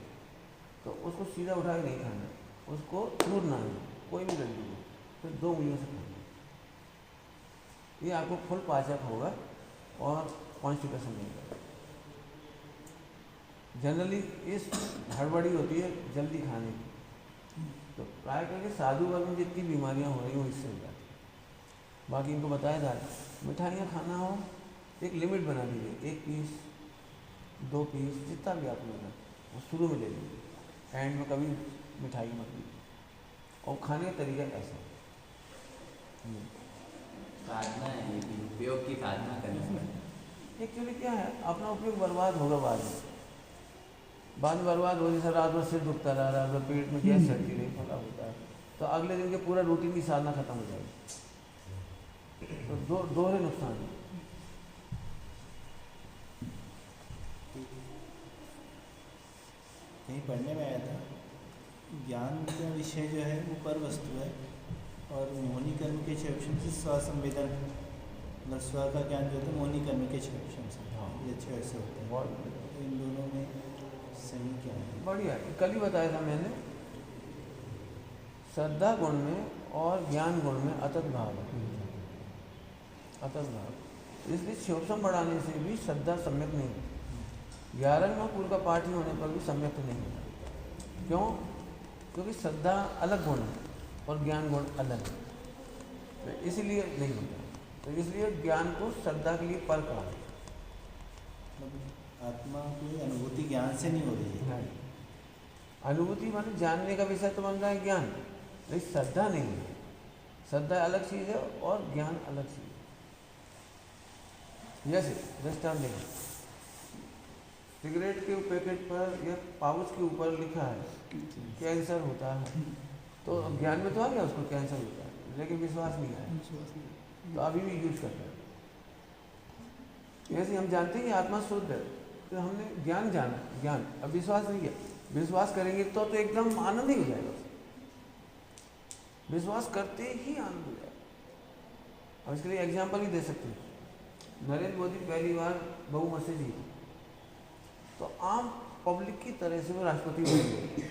तो उसको सीधा उठा के नहीं खाना, उसको चूरना है, कोई भी लड्डू हो, फिर 2 उंगलियों से खाना। ये आपको फुल पाचक होगा और कॉन्स्टिपेशन नहीं होगा। जनरली इस हड़बड़ी होती है जल्दी खाने की, तो प्राय करके साधु वर्ग में जितनी बीमारियां हो रही हैं वो इससे हो जाती है। बाकी इनको बताया था मिठाइयाँ खाना हो एक लिमिट बना दीजिए, 1 पीस 2 पीस जितना भी आप लेना वो शुरू में ले लीजिए, एंड में कभी मिठाई मत लीजिए। और खाने का तरीका ऐसा साधना है, ये भी उपयोग की साधना करनी पड़ती। एक्चुअली क्या है, अपना उपयोग बर्बाद होगा बाद में बर्बाद हो, जैसे रात भर सिर दुखता रहा, रात भर पेट में गैस चढ़ती रही, फला होता है, तो अगले दिन के पूरा रूटीन की साधना खत्म हो जाएगी। तो दोहरे नुकसान है। कहीं पढ़ने में आया था, ज्ञान का विषय जो है वो पर वस्तु है और मोहनी कर्म के क्षेपण से स्वसंवेदन, मतलब स्व का ज्ञान जो होता है मोहनी कर्म के क्षेपण से, ये अच्छे ऐसे होते हैं। तो इन दोनों में सही क्या है? बढ़िया, कल ही बताया था मैंने, श्रद्धा गुण में और ज्ञान गुण में अतत भाव है, अतत भाव। इसलिए क्षोभम बढ़ाने से भी श्रद्धा सम्यक नहीं होती। 11वें कुल का पाठ ही होने पर भी सम्यक नहीं होता। क्यों? क्योंकि श्रद्धा अलग गुण है और ज्ञान गुण अलग है, तो इसीलिए नहीं होता। तो इसलिए ज्ञान को श्रद्धा के लिए पर कहा है। आत्मा की अनुभूति ज्ञान से नहीं हो रही है। नहीं, अनुभूति माने जानने का विषय तो बन रहा है ज्ञान, लेकिन श्रद्धा नहीं है। श्रद्धा अलग चीज़ है और ज्ञान अलग चीज़ है। जैसे दृष्टांत देखें, सिगरेट के पैकेट पर या पाउच के ऊपर लिखा है कैंसर होता है, तो ज्ञान में तो आ गया उसको कैंसर होता है, लेकिन विश्वास नहीं आया, तो अभी भी यूज करता है। जैसे हम जानते हैं कि आत्मा शुद्ध है, तो हमने ज्ञान जाना, ज्ञान, अब विश्वास नहीं है। विश्वास करेंगे तो एकदम आनंद ही हो जाएगा, विश्वास करते ही आनंद हो जाएगा। अब इसके लिए एग्जाम्पल ही दे सकते हैं। नरेंद्र मोदी पहली बार बहुमत से जीते, तो आम पब्लिक की तरह से वो राष्ट्रपति बन गए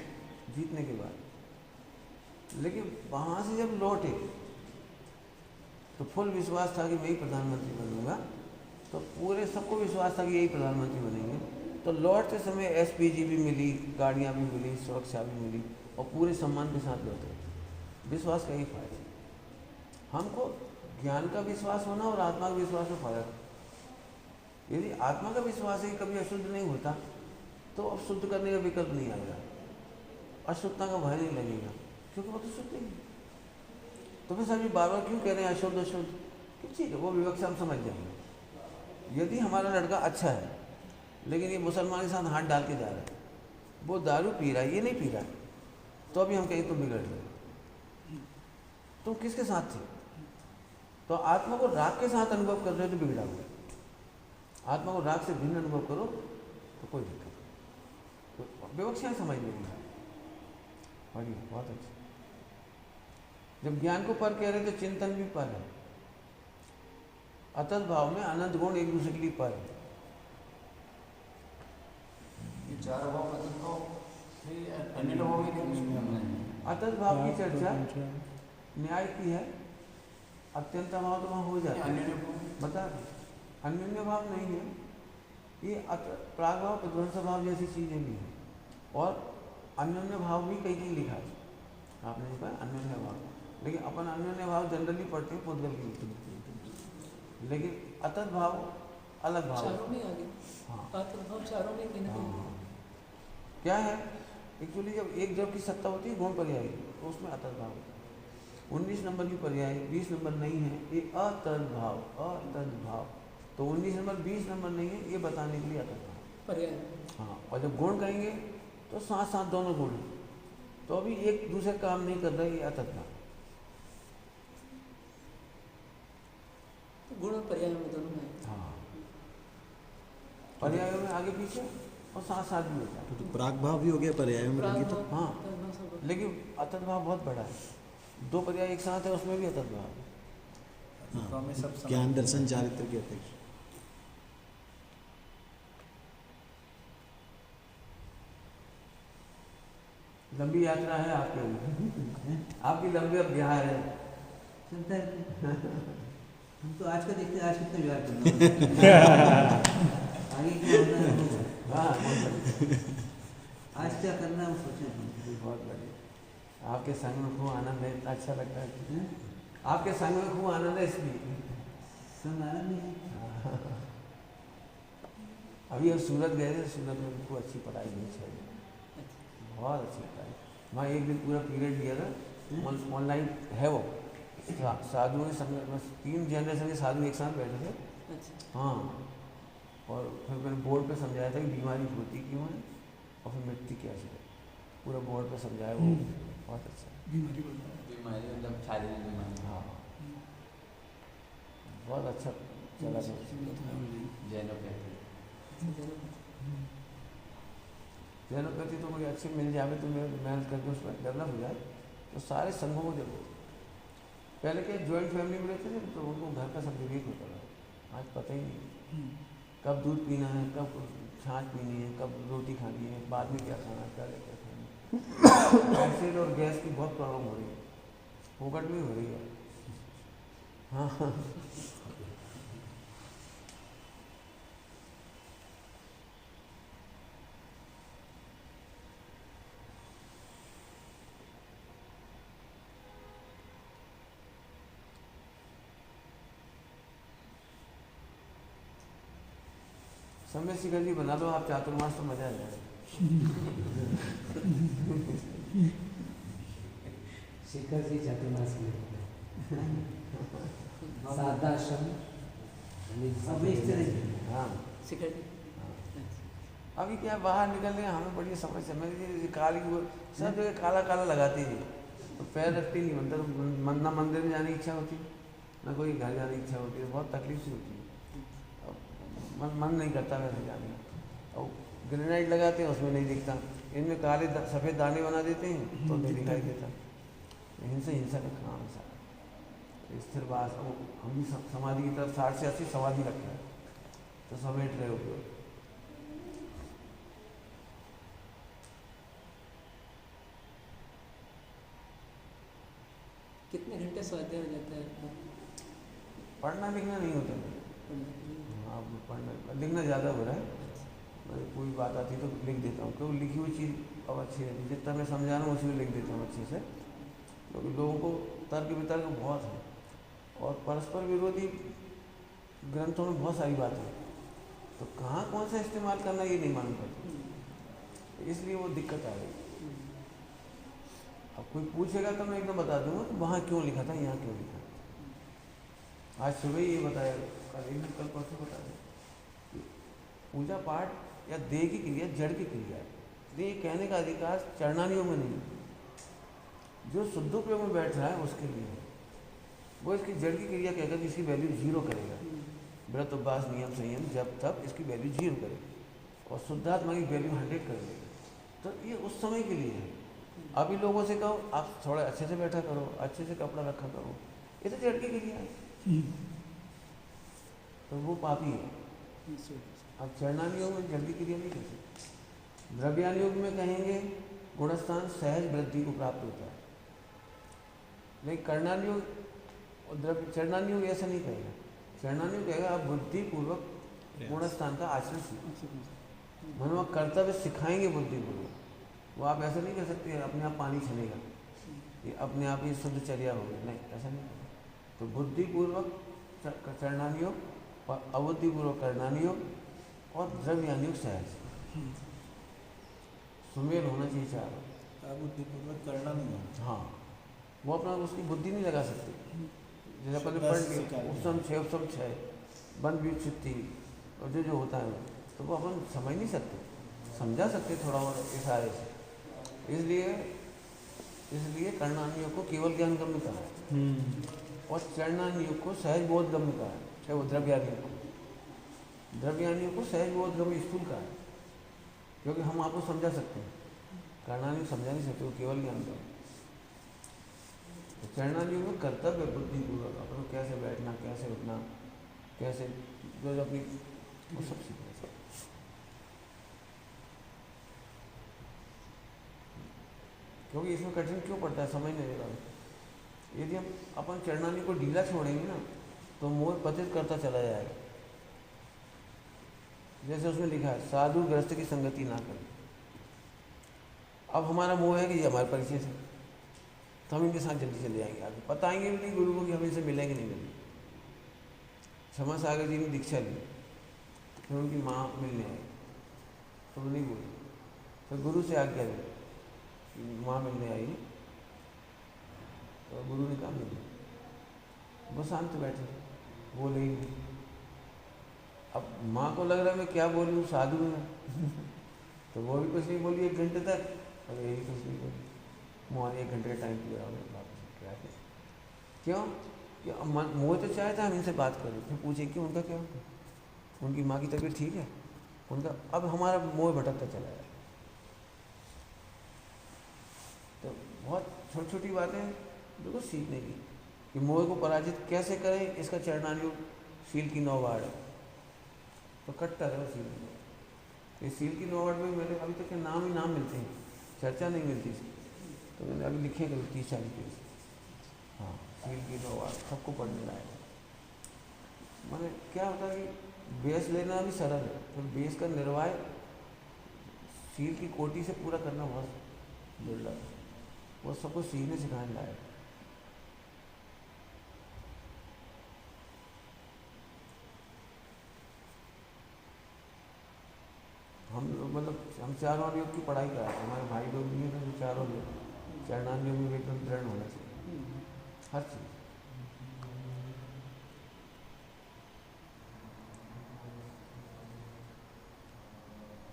जीतने के बाद। लेकिन वहाँ से जब लौटे तो फुल विश्वास था कि मैं ही प्रधानमंत्री बनूंगा, तो पूरे सबको विश्वास था कि यही प्रधानमंत्री बनेंगे। तो लौटते समय एसपीजी भी मिली, गाड़ियाँ भी मिली, सुरक्षा भी मिली और पूरे सम्मान के साथ लौटे। विश्वास का ही फायदा। हमको ज्ञान का विश्वास होना और आत्मा का विश्वास में फर्क। यदि आत्मा का विश्वास है कि कभी अशुद्ध नहीं होता, तो अब शुद्ध करने का विकल्प नहीं आएगा, अशुद्धता का भय नहीं लगेगा, क्योंकि वो तो शुद्ध ही है। तो फिर सभी बार बार क्यों कह रहे हैं अशुद्ध अशुद्ध? ठीक है, वो विवक्षा हम समझ जाएंगे। यदि हमारा लड़का अच्छा है लेकिन ये मुसलमान के साथ हाथ डाल के जा रहा है, वो दारू पी रहा है, ये नहीं पी रहा है, तो अभी हम कहें तुम बिगड़ गए, तुम किसके साथ थे? तो आत्मा को राग के साथ अनुभव कर रहे हो तो बिगड़ा हुआ। आत्मा को राग से भिन्न अनुभव करो तो कोई दिक्कत नहीं। विवक्षाएं समझ लेंगे, बढ़िया, बहुत अच्छा। जब ज्ञान को पर कह रहे तो चिंतन भी पर है। अतत भाव में अनंत गुण एक दूसरे के लिए पर है। ये चार भाव अतत भाव से अन्य भाव में क्या? अतत भाव की चर्चा न्याय की है, अत्यंत भाव तो वहाँ हो जाता है, बता अन्य भाव नहीं है ये। प्राग भाव प्रध्वंस भाव जैसी चीजें भी हैं, और अन्योन्य भाव भी कहीं कहीं लिखा है, आपने देखा अन्योन्य भाव, लेकिन अपन अन्योन्य भाव जनरली पढ़ते हैं पुद्गल की, लेकिन अतत भाव अलग भाव चारों में आ गए। हाँ अतत भाव चारों में कहीं ना कहीं। हाँ। क्या है एक्चुअली, जब एक जब की सत्ता होती है गुण पर्याय, तो उसमें अतत भाव होता है। 19 नंबर की पर्याय 20 नंबर नहीं है, ये अतत भाव, अतत भाव। तो 19 नंबर 20 नंबर नहीं है, ये बताने के लिए अतत भाव पर्याय। हाँ। और जब गुण कहेंगे तो साथ साथ दोनों गुण, तो अभी एक दूसरे काम नहीं कर रहा, ये अतत भाव। तो गुण और पर्याय में दोनों में। हाँ, पर्याय में आगे पीछे और साथ साथ भी होता है। तो प्राग भाव भी हो गया पर्याय में रहेंगे तो। हाँ, लेकिन अतत भाव बहुत बड़ा है, दो पर्याय एक साथ है, उसमें भी अतत भाव है। तो हमें सब समझ- ज्ञान दर्शन चारित्र के अपेक्षा लंबी यात्रा है आपकी, आपकी लंबी अब बिहार है। चलता है। हम तो आज का देखते हैं, आज कितना व्यवहार करना आगे क्या होना है वो। हाँ, आज क्या करना है वो सोचें हम। बहुत बढ़िया। आपके संग में खूब आनंद है, अच्छा लगता है। आपके संग में खूब आनंद है इसलिए। संग आनंद नहीं है। अभी हम सूरत गए थे, सूरत में खूब अच्छी पढ़ाई हुई है, बहुत अच्छी पढ़ाई। वहाँ एक दिन पूरा पीरियड लिया था, ऑनलाइन है वो। साधुओं के संग में 3 जनरेशन के साधु एक साथ बैठे थे। अच्छा। हाँ, और फिर मैंने बोर्ड पे समझाया था कि बीमारी होती क्यों है और फिर मिटती कैसे है, पूरा बोर्ड पे समझाया वो, बहुत अच्छा। बीमारी मतलब शारीरिक बीमारी। हाँ, बहुत अच्छा चला था। जैनोपैथी। जैनोपैथी तो मुझे अच्छी मिल जाए, तो मैं मेहनत करके उसमें डेवलप हो जाए, तो सारे संघों को देखो। पहले क्या जॉइंट फैमिली में रहते थे तो उनको घर का सब विवेक होता था, आज पता ही नहीं कब दूध पीना है, कब छाछ पीनी है, कब रोटी खानी है, बाद में क्या खाना है, क्या लेकर खाना है। एसिड और गैस की बहुत प्रॉब्लम हो रही है, फोकट में हो रही है। हाँ, समय शिखर जी बना लो आप चातुर्मास, तो मजा आ जाएगा। शिखर जी चातुर्मास में सादाश्रम अब इस तरह की। हाँ, शिखर। अभी क्या बाहर निकलने हमें बड़ी समस्या, मैं काली वो सब जगह काला काला लगाती है, तो पैर रखती नहीं बनता, तो ना मंदिर में जाने की इच्छा होती, ना कोई घर जाने की इच्छा होती है, बहुत तकलीफ सी होती है। मन नहीं करता वैसे जाने का। और ग्रेनाइट लगाते हैं उसमें नहीं दिखता, इनमें काले सफ़ेद दाने बना देते हैं तो नहीं दिखाई देता। इनसे हिंसा का काम है सारा। स्थिर बास हम भी समाधि की तरफ 60 से 80 समाधि रखते हैं, तो समेट रहे हो। कितने घंटे स्वाध्याय हो जाता है? पढ़ना लिखना नहीं होता है। हाँ, पढ़ना लिखना ज़्यादा हो रहा है। मैं कोई बात आती तो लिख देता हूँ, क्योंकि लिखी हुई चीज़ अब अच्छी रहती है, जितना मैं समझा रहा हूँ उसी में लिख देता हूँ अच्छे से, क्योंकि लोगों को तर्क वितर्क बहुत है और परस्पर विरोधी ग्रंथों में बहुत सारी बातें हैं, तो कहाँ कौन सा इस्तेमाल करना ये नहीं मालूम पड़ता, इसलिए वो दिक्कत आ गई। अब कोई पूछेगा तो मैं एकदम बता दूंगा कि वहाँ क्यों लिखा था, यहाँ क्यों लिखा। आज सुबह ही ये बताया, कल परसों बता दें, पूजा पाठ या देह की क्रिया जड़ की क्रिया है। इसलिए ये कहने का अधिकार चरणानियों में नहीं है। जो शुद्ध उपयोग में बैठ रहा है उसके लिए है। वो इसकी जड़ की क्रिया कहकर इसकी वैल्यू 0 करेगा। व्रत उपवास नियम संयम जब तक इसकी वैल्यू 0 करेगा और शुद्धात्मा की वैल्यू 100 कर देगा। तो ये उस समय के लिए है। अभी लोगों से कहो आप थोड़ा अच्छे से बैठा करो, अच्छे से कपड़ा रखा करो, ये तो जड़ की क्रिया है, तो वो पापी है। अब चरणानियोग में जड़ की क्रिया नहीं कर सकते। द्रव्यानुयोग में कहेंगे गुणस्थान सहज वृद्धि को प्राप्त होता है, लेकिन कर्णानुयोग और चरणानुयोग ऐसा नहीं कहेगा। चरणानुयोग कहेगा आप बुद्धिपूर्वक गुणस्थान का आचरण सीखें, मनवा कर्तव्य सिखाएंगे बुद्धिपूर्वक। वो आप ऐसा नहीं कर सकते अपने आप पानी छनेगा, ये अपने आप ही शुद्धचर्या होगी, नहीं, ऐसा नहीं। तो बुद्धिपूर्वक चरणानुयोग और अबुद्धिपूर्वक कर्णानुयोग और द्रव्यानुयोग सहज सुमेल होना चाहिए चारों। अबुद्धिपूर्वक करना नहीं है। हाँ, वो अपना उसकी बुद्धि नहीं लगा सकते। जैसे पहले पढ़ के उपसम छः बन व्युत्पत्ति और जो होता है तो वो अपन समझ नहीं सकते, समझा सकते थोड़ा और इशारे से। इसलिए कर्णानुयोग को केवल ज्ञान गम्य कहा है और चरणानुयोग को सहज बोध गम्य कहा है, चाहे वो द्रव्यानुयोग को सहज बोध गम्य स्थूल कहा है, क्योंकि हम आपको समझा सकते हैं। कर्णानुयोग समझा नहीं सकते, वो केवल ज्ञान गम्य। तो चरणानुयोग में कर्तव्य बुद्धिपूर्वक अपन को कैसे बैठना, कैसे उठना, कैसे जो अपनी वो सब सीखना चाहिए। क्योंकि इसमें कठिन क्यों पड़ता है समझ नहीं लगा। यदि हम अपन चरणानुयोग को ढीला छोड़ेंगे ना तो मोह पतित करता चला जाएगा। जैसे उसमें लिखा है साधु ग्रस्त की संगति ना करें। अब हमारा मोह है कि ये हमारे परिचय से, तो हम इनके साथ जल्दी चले जाएंगे, आगे बताएंगे भी नहीं गुरु को कि हम इनसे मिलेंगे नहीं मिलेंगे। क्षमा सागर जी ने दीक्षा ली, फिर उनकी माँ मिलने आई तो वो नहीं बोली, तो गुरु से आज्ञा ली, माँ मिलने आई तो गुरु ने कहा मिली, वो शांत बैठे, बोले ही नहीं। अब माँ को लग रहा है मैं क्या बोलूँ, साधु में तो वो भी कुछ नहीं बोली 1 घंटे तक, और यही कुछ नहीं बोली। मोहन 1 घंटे का टाइम दिया क्या है, क्यों कि मोह तो चाहता हम इनसे बात करें, फिर पूछे कि उनका क्या होता, उनकी माँ की तबीयत ठीक है उनका। अब हमारा मोह भटकता चला है। तो बहुत छोटी छोटी बातें बिल्कुल सीखने की कि मोह को पराजित कैसे करें, इसका चरणानुयोग सील की 9 वार्ड है। तो कट्टर है सील की, सील की 9 वार्ड में मेरे अभी तक के नाम ही नाम मिलते हैं, चर्चा नहीं मिलती इसकी। तो मैंने अभी लिखे कभी 30-40 पेज। हाँ, सील की 9 वार्ड सबको पढ़ने लायक है। मैंने क्या होता है कि बेस लेना भी सरल है, तो बेस का निर्वाह सील की कोटि से पूरा करना बहुत दुर्लभ है, वो सबको सीखने सिखाने लायक। हम लोग मतलब हम चारों योग की पढ़ाई कराते हैं, हमारे भाई लोग भी हैं तो चारों योग चरणानुयोग में एकदम दृढ़ होना चाहिए हर चीज़।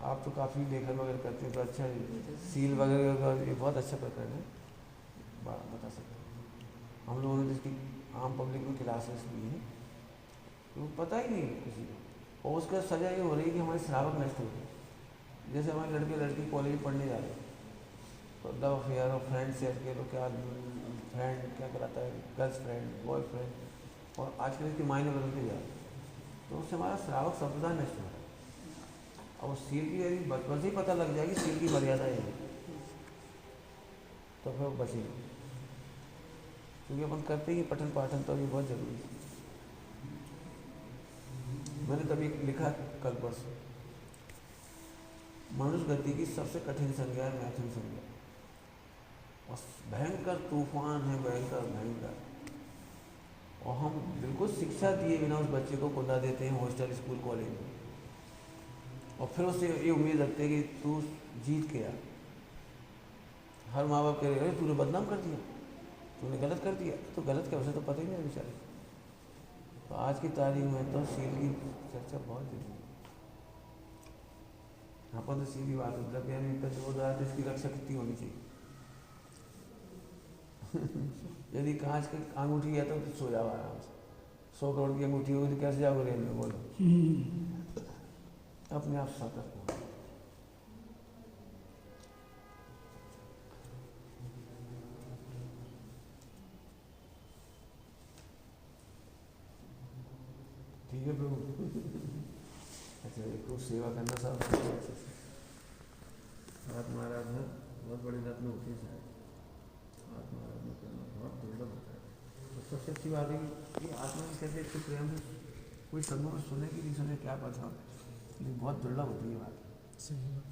आप तो काफ़ी लेखन वगैरह करते हैं तो अच्छा है, सील वगैरह का ये बहुत अच्छा प्रकरण है, बता सकते हैं। हम लोगों ने तो इसकी आम पब्लिक में क्लासेस ली हैं, तो पता ही नहीं है किसी को, और उसका सजा ये हो रही है कि हमारे श्रावक नष्ट हो गए। जैसे हमारे लड़के लड़की कॉलेज पढ़ने जा रहे हैं तो लव अफेयर और फ्रेंड शेयर के तो क्या फ्रेंड क्या कराता है, गर्ल्स फ्रेंड बॉयफ्रेंड, और आजकल इसके मायने बदलते जा रहे हैं, तो उससे हमारा श्रावक संप्रदाय नष्ट हो रहा है। और सील की यदि बचपन से ही पता लग जाएगी सील की मर्यादा ये है तो फिर वो बचेगी, क्योंकि अपन करते ही पठन पाठन तो ये बहुत जरूरी है। मैंने तभी लिखा कल परसों, मनुष्य गति की सबसे कठिन संज्ञा है मैथुन संज्ञा, और भयंकर तूफान है, भयंकर। और हम बिल्कुल शिक्षा दिए बिना उस बच्चे को कुदा देते हैं हॉस्टल स्कूल कॉलेज में, और फिर उससे ये उम्मीद रखते हैं कि तू जीत के आ। हर माँ बाप कह रहे अरे तूने बदनाम कर दिया, तूने गलत कर दिया, तो गलत क्या उसे तो पता ही नहीं बेचारे। तो आज की तारीख में तो सील की चर्चा बहुत जरूरी है। अपन तो सीधी बात है, जब हम पे जोर डाला तो इसकी रक्षा कितनी होनी चाहिए। यदि कांच की अंगूठी है तो सो जाओ आराम से, 100 करोड़ की अंगूठी होगी तो कैसे जाओगे रेल में, बोलो। अपने आप सतर्क हो। ठीक है प्रभु। अच्छा, खूब सेवा करना सब अच्छे से। आत्मा आराधना बहुत बड़ी रत्न होती है शायद, आत्मा आराधना करना बहुत दुर्लभ होता है। तो सबसे अच्छी बात है कि आत्मा में कैसे इतने प्रेम है, कोई सदगुरु सुने कि नहीं सुने क्या पता, लेकिन बहुत दुर्लभ होती है बात। सही बात।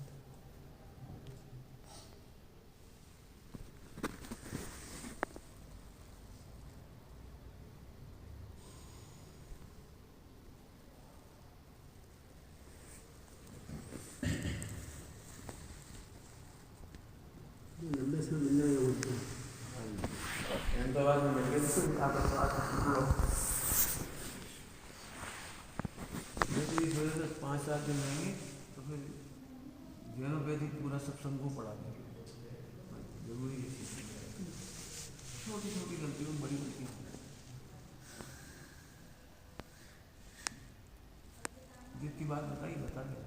लंबे समय मिल जाएगा बोलते हैं। अहमदाबाद में मिल गए तो इस वजह से 5-7 दिन रहेंगे तो फिर जैनोपैथिक पूरा सत्संग को पढ़ा देंगे। जरूरी है, छोटी छोटी गलतियों में बड़ी गलती है। जितनी बात बताई बता दें।